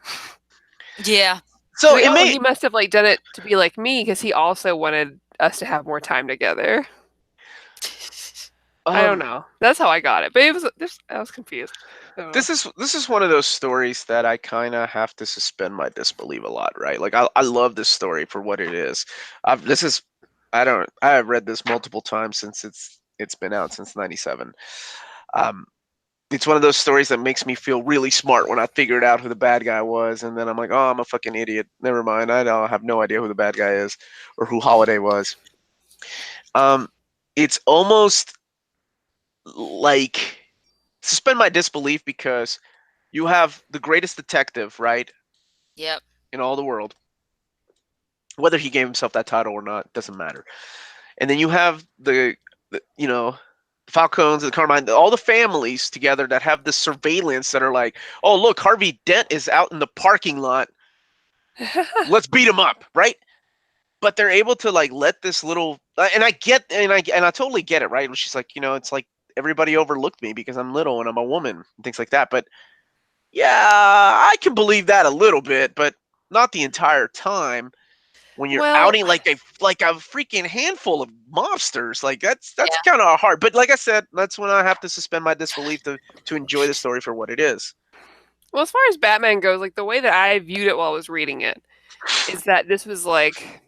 Yeah. So like, he must have like done it to be like me because he also wanted us to have more time together. I don't know. That's how I got it, but I was confused. So. This is one of those stories that I kind of have to suspend my disbelief a lot, right? Like I love this story for what it is. I have read this multiple times since it's been out since '97. It's one of those stories that makes me feel really smart when I figured out who the bad guy was, and then I'm like, oh, I'm a fucking idiot. Never mind. I don't have no idea who the bad guy is or who Holiday was. It's almost like suspend my disbelief because you have the greatest detective, right? Yep. In all the world. Whether he gave himself that title or not doesn't matter. And then you have the Falcones, the Carmine, all the families together that have the surveillance that are like, oh, look, Harvey Dent is out in the parking lot. Let's beat him up, right? But they're able to like let this little, and I totally get it, right? She's like, it's like everybody overlooked me because I'm little and I'm a woman and things like that. But yeah, I can believe that a little bit, but not the entire time. When you're outing like a freaking handful of mobsters, like that's kind of hard. But like I said, that's when I have to suspend my disbelief to enjoy the story for what it is. Well, as far as Batman goes, like the way that I viewed it while I was reading it is that this was like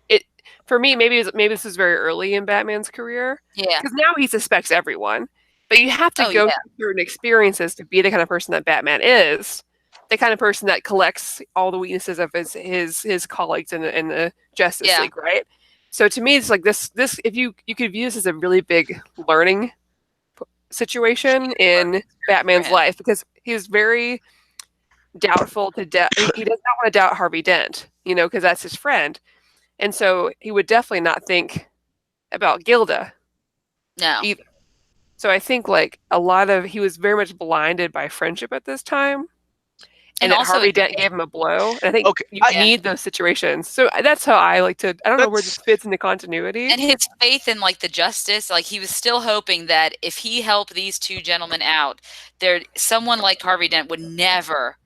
it for me. Maybe this was very early in Batman's career. Yeah, because now he suspects everyone, but you have to go through certain experiences to be the kind of person that Batman is. The kind of person that collects all the weaknesses of his colleagues in the Justice League, right? So to me, it's like this if you could view this as a really big learning situation in Batman's life because he's very doubtful he does not want to doubt Harvey Dent, because that's his friend, and so he would definitely not think about Gilda, either. So I think like he was very much blinded by friendship at this time. And also Harvey Dent gave him a blow. And I think you need those situations. So that's how I like to. I don't know where this fits into continuity. And his faith in like the justice, like he was still hoping that if he helped these two gentlemen out, someone like Harvey Dent would never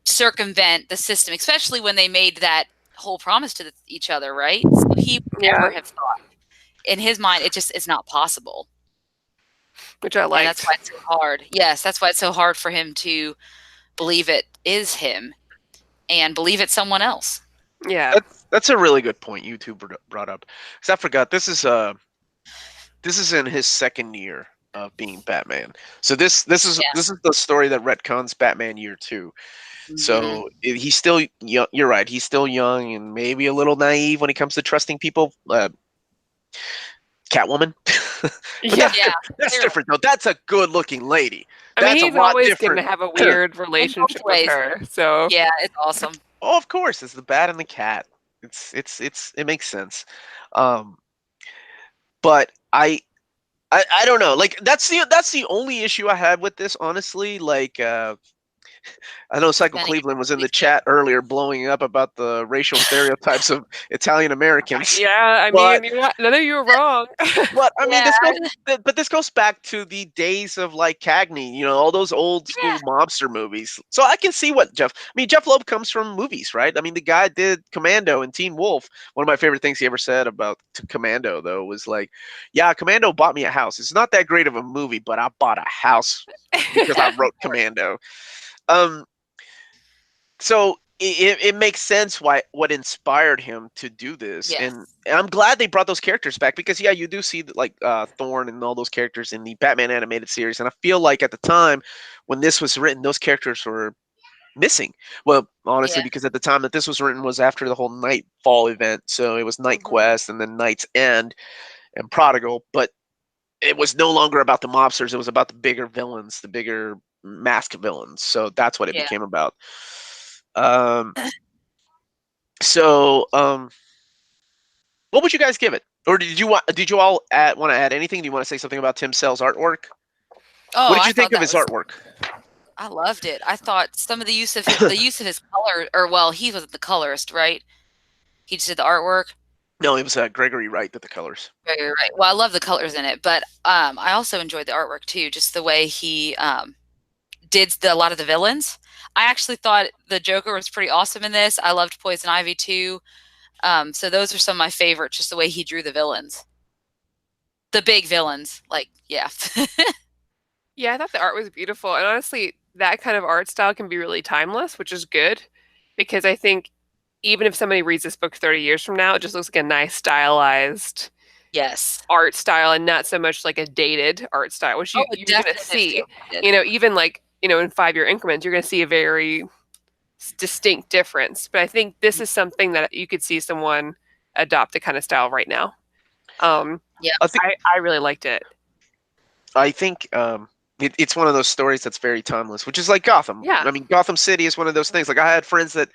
circumvent the system, especially when they made that whole promise to each other, right? So he would never have thought. In his mind, it's not possible. Which I like. And that's why it's so hard. Yes, that's why it's so hard for him to believe it is him and believe it's someone else. Yeah, that's a really good point you two brought up, because I forgot this is in his second year of being Batman. So this is the story that retcons Batman year 2. Mm-hmm. So he's still young. You're right, he's still young and maybe a little naive when it comes to trusting people. Catwoman. That's different though. That's a good-looking lady. I mean, he's always going to have a weird relationship with her. So yeah, it's awesome. Oh, of course, it's the bat and the cat. It makes sense. But I I don't know. Like that's the only issue I had with this, honestly. Like I know Cycle Cleveland was in the chat earlier blowing up about the racial stereotypes of Italian Americans. Yeah, I mean, none of you are wrong. But I mean, this goes back to the days of like Cagney, all those old school mobster movies. So I can see what Jeph Loeb comes from movies, right? I mean, the guy did Commando and Teen Wolf. One of my favorite things he ever said about Commando, though, was like, "Yeah, Commando bought me a house. It's not that great of a movie, but I bought a house because I wrote Commando." So it makes sense what inspired him to do this, and I'm glad they brought those characters back because you do see like Thorne and all those characters in the Batman animated series, and I feel like at the time when this was written, those characters were missing. Well, honestly, because at the time that this was written was after the whole Nightfall event, so it was Night Quest and then Night's End and Prodigal, but it was no longer about the mobsters; it was about the bigger villains, the bigger masked villains. So that's what it became about. What would you guys give it? Or did you all want to add anything? Do you want to say something about Tim Sell's artwork? Oh, what did you think of his artwork? I loved it. I thought some of the use of his color, or well, he wasn't the colorist, right? He just did the artwork. No, it was Gregory Wright did the colors. Gregory Wright. Well, I love the colors in it, but I also enjoyed the artwork too. Just the way he did a lot of the villains. I actually thought the Joker was pretty awesome in this. I loved Poison Ivy too. So those are some of my favorites, just the way he drew the villains. The big villains. Yeah, I thought the art was beautiful. And honestly, that kind of art style can be really timeless, which is good. Because I think even if somebody reads this book 30 years from now, it just looks like a nice stylized art style and not so much like a dated art style, which you're going to see. Even in 5-year increments, you're going to see a very distinct difference. But I think this is something that you could see someone adopt the kind of style right now. I really liked it. I think it's one of those stories that's very timeless, which is like Gotham. Yeah. I mean, Gotham City is one of those things. Like I had friends that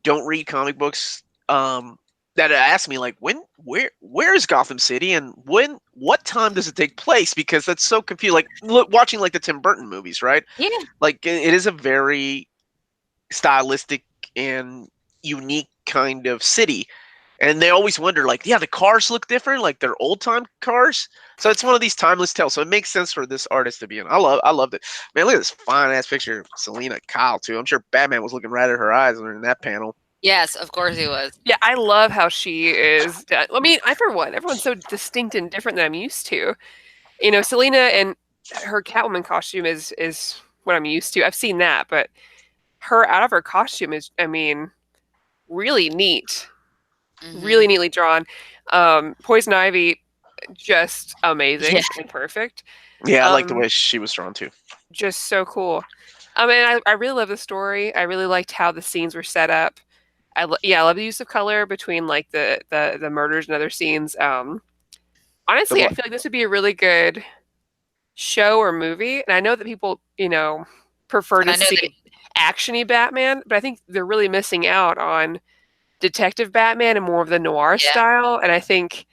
don't read comic books that asked me like, where is Gotham City and what time does it take place? Because that's so confusing. Like watching like the Tim Burton movies, right? Yeah. Like it is a very stylistic and unique kind of city. And they always wonder, like, the cars look different, like they're old time cars. So it's one of these timeless tales. So it makes sense for this artist to be in. I loved it. Man, look at this fine ass picture of Selena Kyle too. I'm sure Batman was looking right at her eyes in that panel. Yes, of course he was. Yeah, I love how she is. I mean, everyone's so distinct and different than I'm used to. Selena and her Catwoman costume is what I'm used to. I've seen that, but her out of her costume is, really neat. Mm-hmm. Really neatly drawn. Poison Ivy, just amazing and perfect. Yeah, I like the way she was drawn too. Just so cool. And I really love the story. I really liked how the scenes were set up. I love the use of color between like the murders and other scenes. Honestly, I feel like this would be a really good show or movie. And I know that people, prefer to see action-y Batman, but I think they're really missing out on Detective Batman and more of the noir style, and I think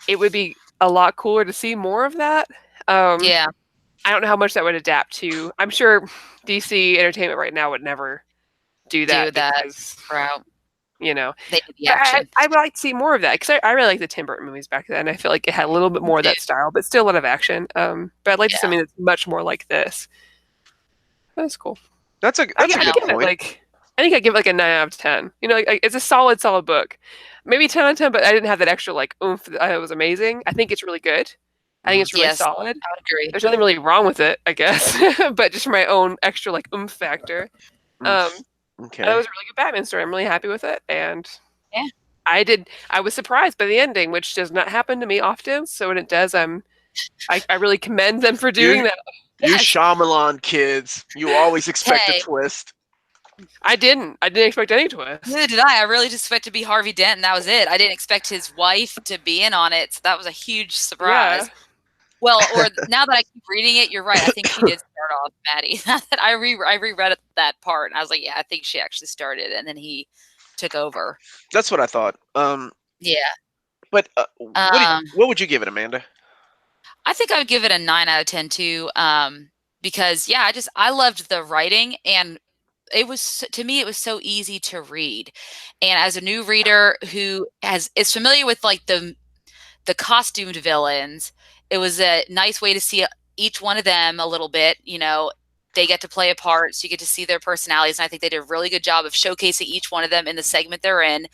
it would be a lot cooler to see more of that. I don't know how much that would adapt to. I'm sure DC Entertainment right now would never do that. They did the action. I would like to see more of that because I really like the Tim Burton movies back then. I feel like it had a little bit more of that style, but still a lot of action. But I'd like to see something that's much more like this. That's cool. That's a good point. I think I'd give it like a 9 out of 10. It's a solid book. Maybe 10 out of 10, but I didn't have that extra like oomph. It was amazing. I think it's really good. I think it's really solid. I would agree. There's nothing really wrong with it, I guess. But just for my own extra like oomph factor. Okay. That was a really good Batman story. I'm really happy with it. And I was surprised by the ending, which does not happen to me often. So when it does, I really commend them for doing that. You Shyamalan kids. You always expect a twist. I didn't expect any twist. Neither did I. I really just expected to be Harvey Dent, and that was it. I didn't expect his wife to be in on it, so that was a huge surprise. Yeah. Well, or now that I keep reading it, you're right. I think she did start off Maddie. I reread that part, and I was like, yeah, I think she actually started, and then he took over. That's what I thought. Yeah. But what would you give it, Amanda? I think I would give it a 9 out of 10 too. Because I loved the writing, and it was, to me, it was so easy to read. And as a new reader who is familiar with like the costumed villains, it was a nice way to see each one of them a little bit. They get to play a part, so you get to see their personalities. And I think they did a really good job of showcasing each one of them in the segment they're in.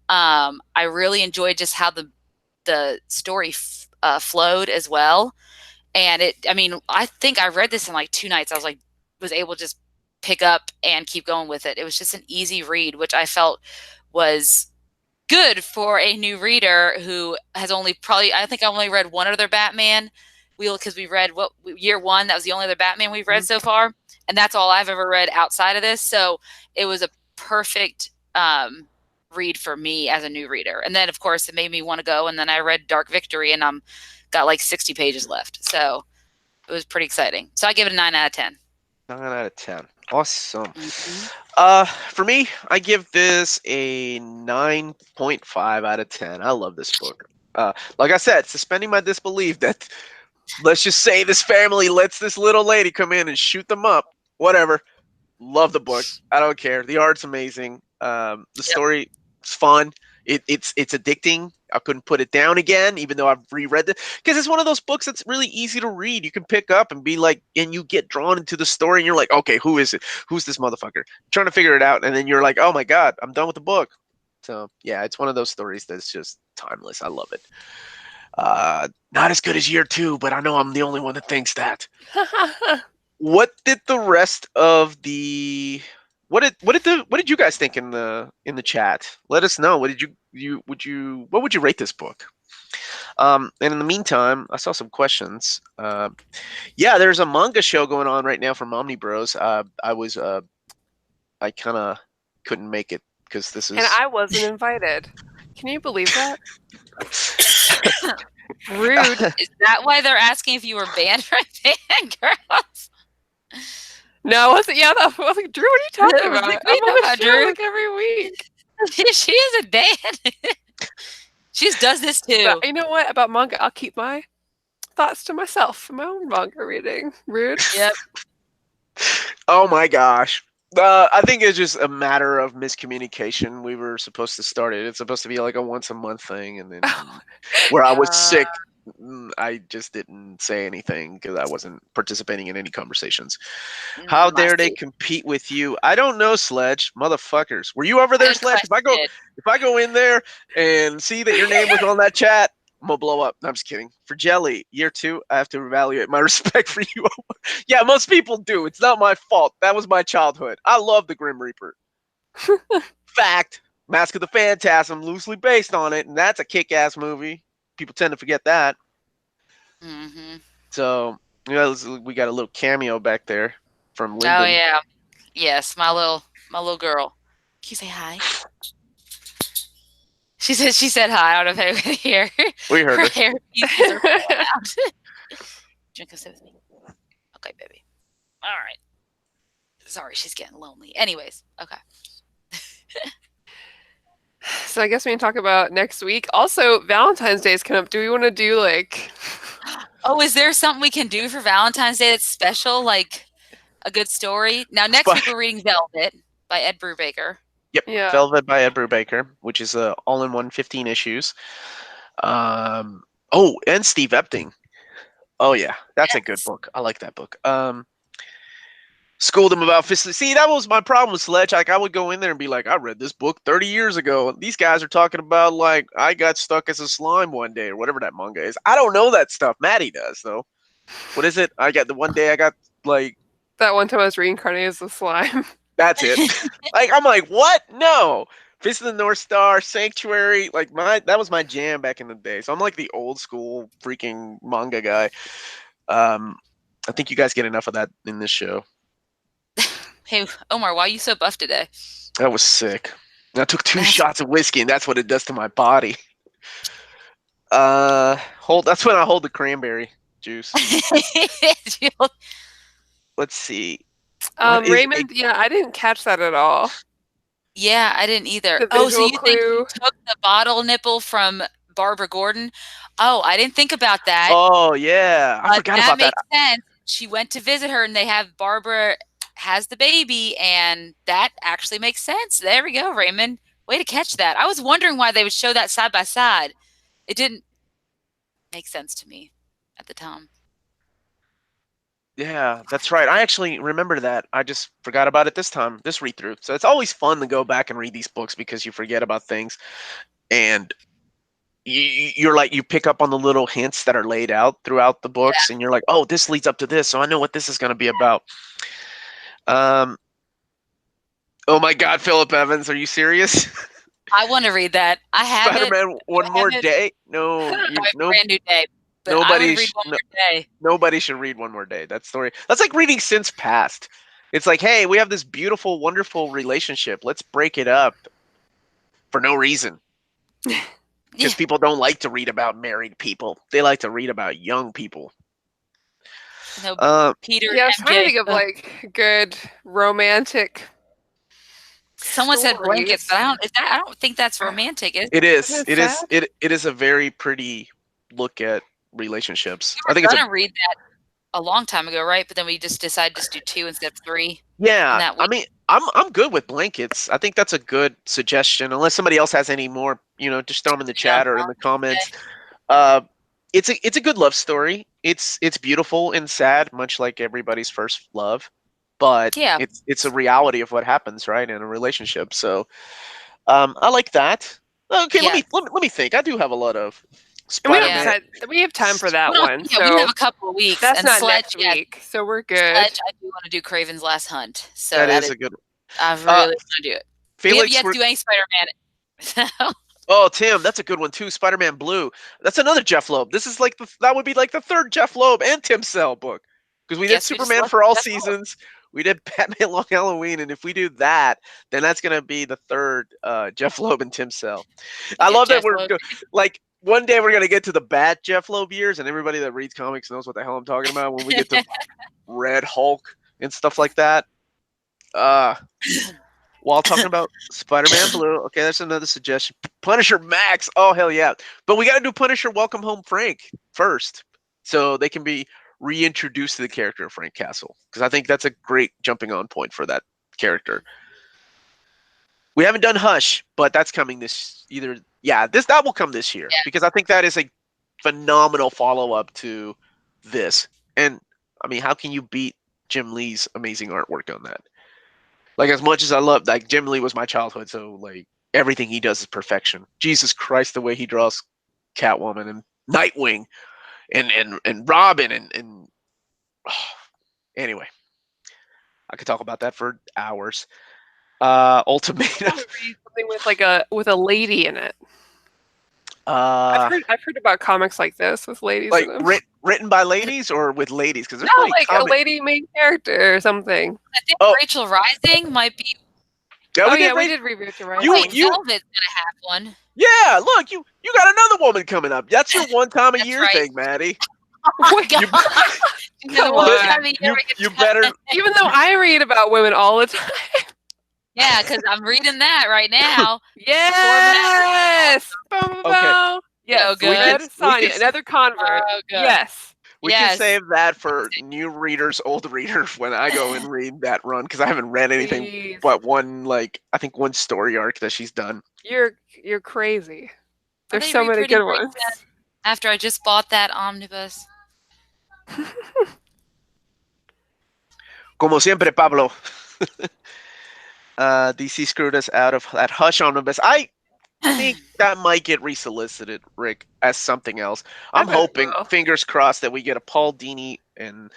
I really enjoyed just how the story flowed as well. And I think I read this in like 2 nights. I was able to just pick up and keep going with it. It was just an easy read, which I felt was good for a new reader who has I think I only read one other Batman. Because we read year one, that was the only other Batman we've read so far. And that's all I've ever read outside of this. So it was a perfect read for me as a new reader. And then, of course, it made me want to go. And then I read Dark Victory, and I'm got like 60 pages left. So it was pretty exciting. So I give it a 9 out of 10. 9 out of 10. Awesome. Mm-hmm. For me, I give this a 9.5 out of 10. I love this book. Like I said, suspending my disbelief that, let's just say, this family lets this little lady come in and shoot them up. Whatever. Love the book. I don't care. The art's amazing. The story is fun. It's addicting. I couldn't put it down again, even though I've reread it, because it's one of those books that's really easy to read. You can pick up and be like, and you get drawn into the story, and you're like, okay, who is it? Who's this motherfucker? Trying to figure it out, and then you're like, oh my god, I'm done with the book. So yeah, it's one of those stories that's just timeless. I love it. Not as good as year 2, but I know I'm the only one that thinks that. What did the rest of the what did you guys think in the chat? Let us know. What did what would you rate this book? And in the meantime, I saw some questions. There's a manga show going on right now from Omnibus. I kind of couldn't make it because this is. And I wasn't invited. Can you believe that? Rude. Is that why they're asking if you were banned from Girls? No, I wasn't. Yeah, I was like, Drew, what are you talking about? Like, I'm on the show Drew like every week. She isn't banned. She just does this too. But you know what? About manga, I'll keep my thoughts to myself for my own manga reading. Rude. Yep. Oh my gosh. I think it's just a matter of miscommunication. We were supposed to start it. It's supposed to be like a once a month thing, and then where I was sick, I just didn't say anything because I wasn't participating in any conversations. How dare they compete with you? I don't know, Sledge. Motherfuckers. Were you over there, Sledge? If I go in there and see that your name was on that chat, I'm gonna blow up. No, I'm just kidding. For Jelly, year 2, I have to evaluate my respect for you. Yeah, most people do. It's not my fault. That was my childhood. I love the Grim Reaper. Fact, Mask of the Phantasm, loosely based on it, and that's a kick-ass movie. People tend to forget that. Mm-hmm. So, we got a little cameo back there from Lyndon. Oh yeah, yes, my little girl. Can you say hi? She said hi. I don't know if I could hear. We heard her. Hair pieces are falling out. Drink a sip with me. Okay, baby. All right. Sorry, she's getting lonely. Anyways, okay. So I guess we can talk about next week. Also, Valentine's Day is coming up. Do we want to do like... Oh, is there something we can do for Valentine's Day that's special, like a good story? Now, next week we're reading Velvet by Ed Brubaker. Yep, yeah. Velvet by Ed Brubaker, which is all-in-one 15 issues. And Steve Epting. Oh, yeah, that's a good book. I like that book. Schooled him about fisting. See, that was my problem with Sledge. Like, I would go in there and be like, I read this book 30 years ago. These guys are talking about, like, I got stuck as a slime one day or whatever that manga is. I don't know that stuff. Maddie does, though. What is it? The one day I got, like... That one time I was reincarnated as a slime. That's it. I'm like, what? No. Fist of the North Star, Sanctuary. That was my jam back in the day. So I'm like the old school freaking manga guy. I think you guys get enough of that in this show. Hey, Omar, why are you so buff today? That was sick. I took 2 shots of whiskey, and that's what it does to my body. That's when I hold the cranberry juice. Let's see. Raymond, I didn't catch that at all. Yeah, I didn't either. So you think you took the bottle nipple from Barbara Gordon. Oh, I didn't think about that. Oh yeah, I forgot about that. That makes sense. She went to visit her, and they have Barbara has the baby, and that actually makes sense. There we go, Raymond. Way to catch that. I was wondering why they would show that side by side. It didn't make sense to me at the time. Yeah, that's right. I actually remember that. I just forgot about it this time, this read through. So it's always fun to go back and read these books because you forget about things, and you're like, you pick up on the little hints that are laid out throughout the books, and you're like, oh, this leads up to this, so I know what this is going to be about. Oh my God, Philip Evans, are you serious? I want to read that. I have Spider-Man One More Day? No, Brand New Day. But nobody, read One More Day. Nobody should read One More Day. That story. That's like reading Since Past. It's like, hey, we have this beautiful, wonderful relationship. Let's break it up for no reason. Because people don't like to read about married people. They like to read about young people. No, Peter. Yeah, I was trying to think of like good romantic. Someone said blankets, but I don't think that's romantic. It is. It is a very pretty look at relationships. I think I was gonna read that a long time ago, right? But then we just decided to do 2 instead of 3. Yeah, I mean, I'm good with blankets. I think that's a good suggestion. Unless somebody else has any more, just throw them in the chat or in the comments. It's a good love story. It's beautiful and sad, much like everybody's first love. But it's a reality of what happens, right, in a relationship. So I like that. Okay, let me think. I do have a lot of Spider-Man. We have time for that one. Yeah, so we have a couple of weeks. That's not next week, so we're good. Sledge, I do want to do Kraven's Last Hunt. So that is a good one. I really want to do it. Felix, we have yet to do any Spider-Man. Oh, Tim, that's a good one too. Spider-Man Blue. That's another Jeph Loeb. This is like that would be like the third Jeph Loeb and Tim Sale book, because we did Superman for All Seasons. We did Batman Long Halloween, and if we do that, then that's gonna be the third Jeph Loeb and Tim Sale. I love that we're like. One day we're going to get to the bad Jeph Loeb years, and everybody that reads comics knows what the hell I'm talking about when we get to Red Hulk and stuff like that. While talking about Spider-Man Blue, okay, that's another suggestion. Punisher Max, oh, hell yeah. But we got to do Punisher Welcome Home Frank first, so they can be reintroduced to the character of Frank Castle, because I think that's a great jumping on point for that character. We haven't done Hush, but that's coming that will come this year, because I think that is a phenomenal follow-up to this. And I mean, how can you beat Jim Lee's amazing artwork on that? Like, as much as I love, like, Jim Lee was my childhood, so like everything he does is perfection. Jesus Christ, the way he draws Catwoman and Nightwing and Robin and anyway, I could talk about that for hours. Ultimatum. Something with a lady in it. I've heard about comics like this with ladies. Like in them. written by ladies or with ladies? Because a lady main character or something. I think Rachel Rising might be. Yeah, we did read Rachel Rising. Velvet's gonna have one. Yeah, look, you got another woman coming up. That's your one time a year thing, Maddie. Oh my God. You better. Even though I read about women all the time. Yeah, because I'm reading that right now. Yes. Okay. Yeah, good. Sonia, another convert. Oh, yes. We can save that for new readers, old readers, when I go and read that run, because I haven't read anything but one story arc that she's done. You're crazy. There's so many good ones. After I just bought that omnibus. Como siempre, Pablo. DC screwed us out of that Hush omnibus. I think that might get resolicited, Rick, as something else. I'm hoping, fingers crossed, that we get a Paul Dini and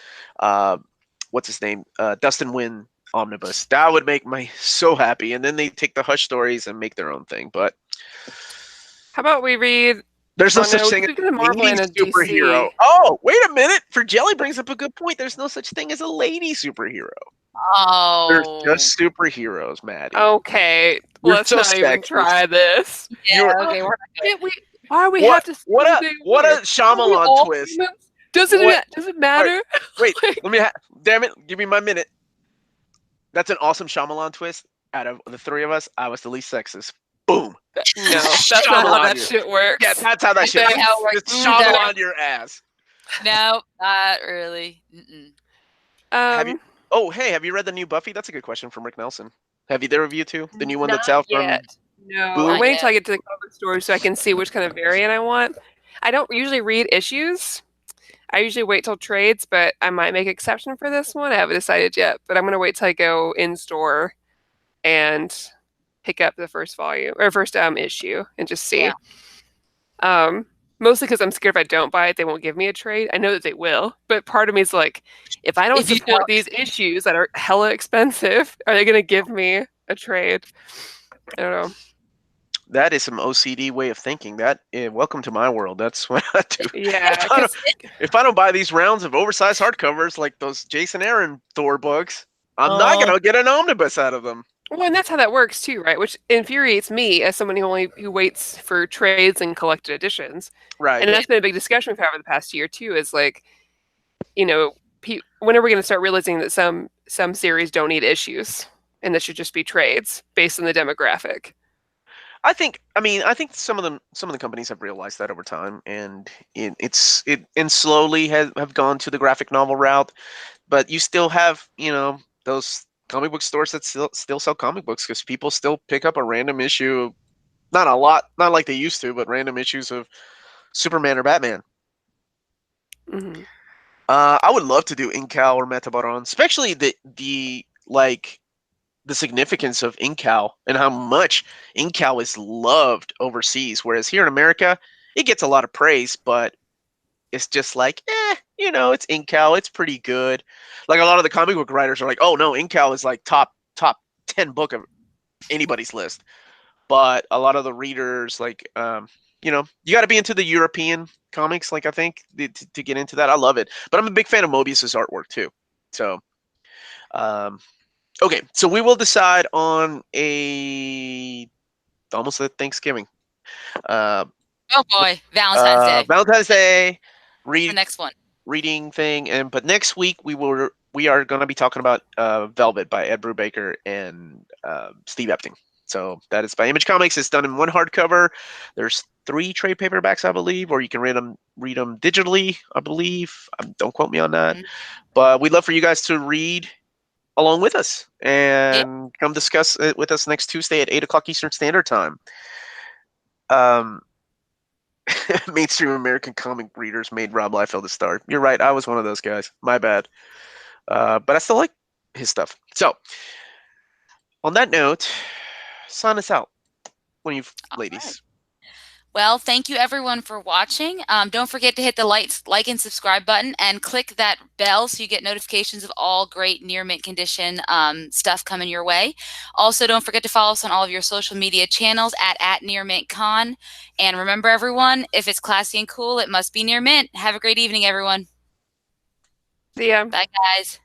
what's his name, Dustin Wynn omnibus. That would make me so happy. And then they take the Hush stories and make their own thing. But how about we read? There's no such thing as a superhero. Oh, wait a minute! For Jelly brings up a good point. There's no such thing as a lady superhero. Oh, there's just superheroes, Maddie. Okay, let's not even try this. Yeah, okay. Why do we have to? What a Shyamalan twist! Does it matter? Right, wait, damn it! Give me my minute. That's an awesome Shyamalan twist. Out of the three of us, I was the least sexist. boom. No, that's not how that shit works. Yeah, that's how that shit That's how it works. Just shovel on your ass. No, not really. Oh, hey, have you read the new Buffy? That's a good question from Rick Nelson. Have either of you two? The new one that's Not out from yet. No, Boom? I'm waiting until I get to the comic store so I can see which kind of variant I want. I don't usually read issues. I usually wait till trades, but I might make an exception for this one. I haven't decided yet, but I'm going to wait till I go in store and pick up the first volume or first issue and just see. Yeah. Mostly because I'm scared if I don't buy it, they won't give me a trade. I know that they will, but part of me is like, if I don't support these issues that are hella expensive, are they going to give me a trade? I don't know. That is some OCD way of thinking. Welcome to my world. That's what I do. Yeah. If I don't buy these rounds of oversized hardcovers like those Jason Aaron Thor books, I'm not going to get an omnibus out of them. Well, and that's how that works too, right? Which infuriates me as someone who waits for trades and collected editions. Right. And that's been a big discussion we've had over the past year too. Is like, when are we going to start realizing that some series don't need issues and that should just be trades based on the demographic? I think some of the companies have realized that over time, and it slowly have gone to the graphic novel route, but you still have those comic book stores that still sell comic books because people still pick up a random issue, not a lot, not like they used to, but random issues of Superman or Batman. Mm-hmm. I would love to do Incal or Metabaron, especially the significance of Incal and how much Incal is loved overseas, whereas here in America, it gets a lot of praise, but it's just like, it's Incal, it's pretty good. Like a lot of the comic book writers are like, oh no, Incal is like top 10 book of anybody's list. But a lot of the readers, like, you got to be into the European comics, like I think, to get into that. I love it. But I'm a big fan of Mobius's artwork too. So, okay, so we will decide on almost a Thanksgiving. Oh boy, Valentine's Day. Valentine's Day. The next one. Reading thing, but next week we are going to be talking about Velvet by Ed Brubaker and Steve Epting. So that is by Image Comics. It's done in one hardcover. There's 3 trade paperbacks, I believe, or you can read them digitally, I believe. Don't quote me on that. Mm-hmm. But we'd love for you guys to read along with us and come discuss it with us next Tuesday at 8 o'clock Eastern Standard Time. Mainstream American comic readers made Rob Liefeld a star. You're right. I was one of those guys. My bad. But I still like his stuff. So, on that note, sign us out. One of you ladies. Right. Well, thank you everyone for watching. Don't forget to hit the like and subscribe button and click that bell so you get notifications of all great near mint condition stuff coming your way. Also, don't forget to follow us on all of your social media channels at Near Mint Con. And remember, everyone, if it's classy and cool, it must be near mint. Have a great evening, everyone. See ya. Bye, guys.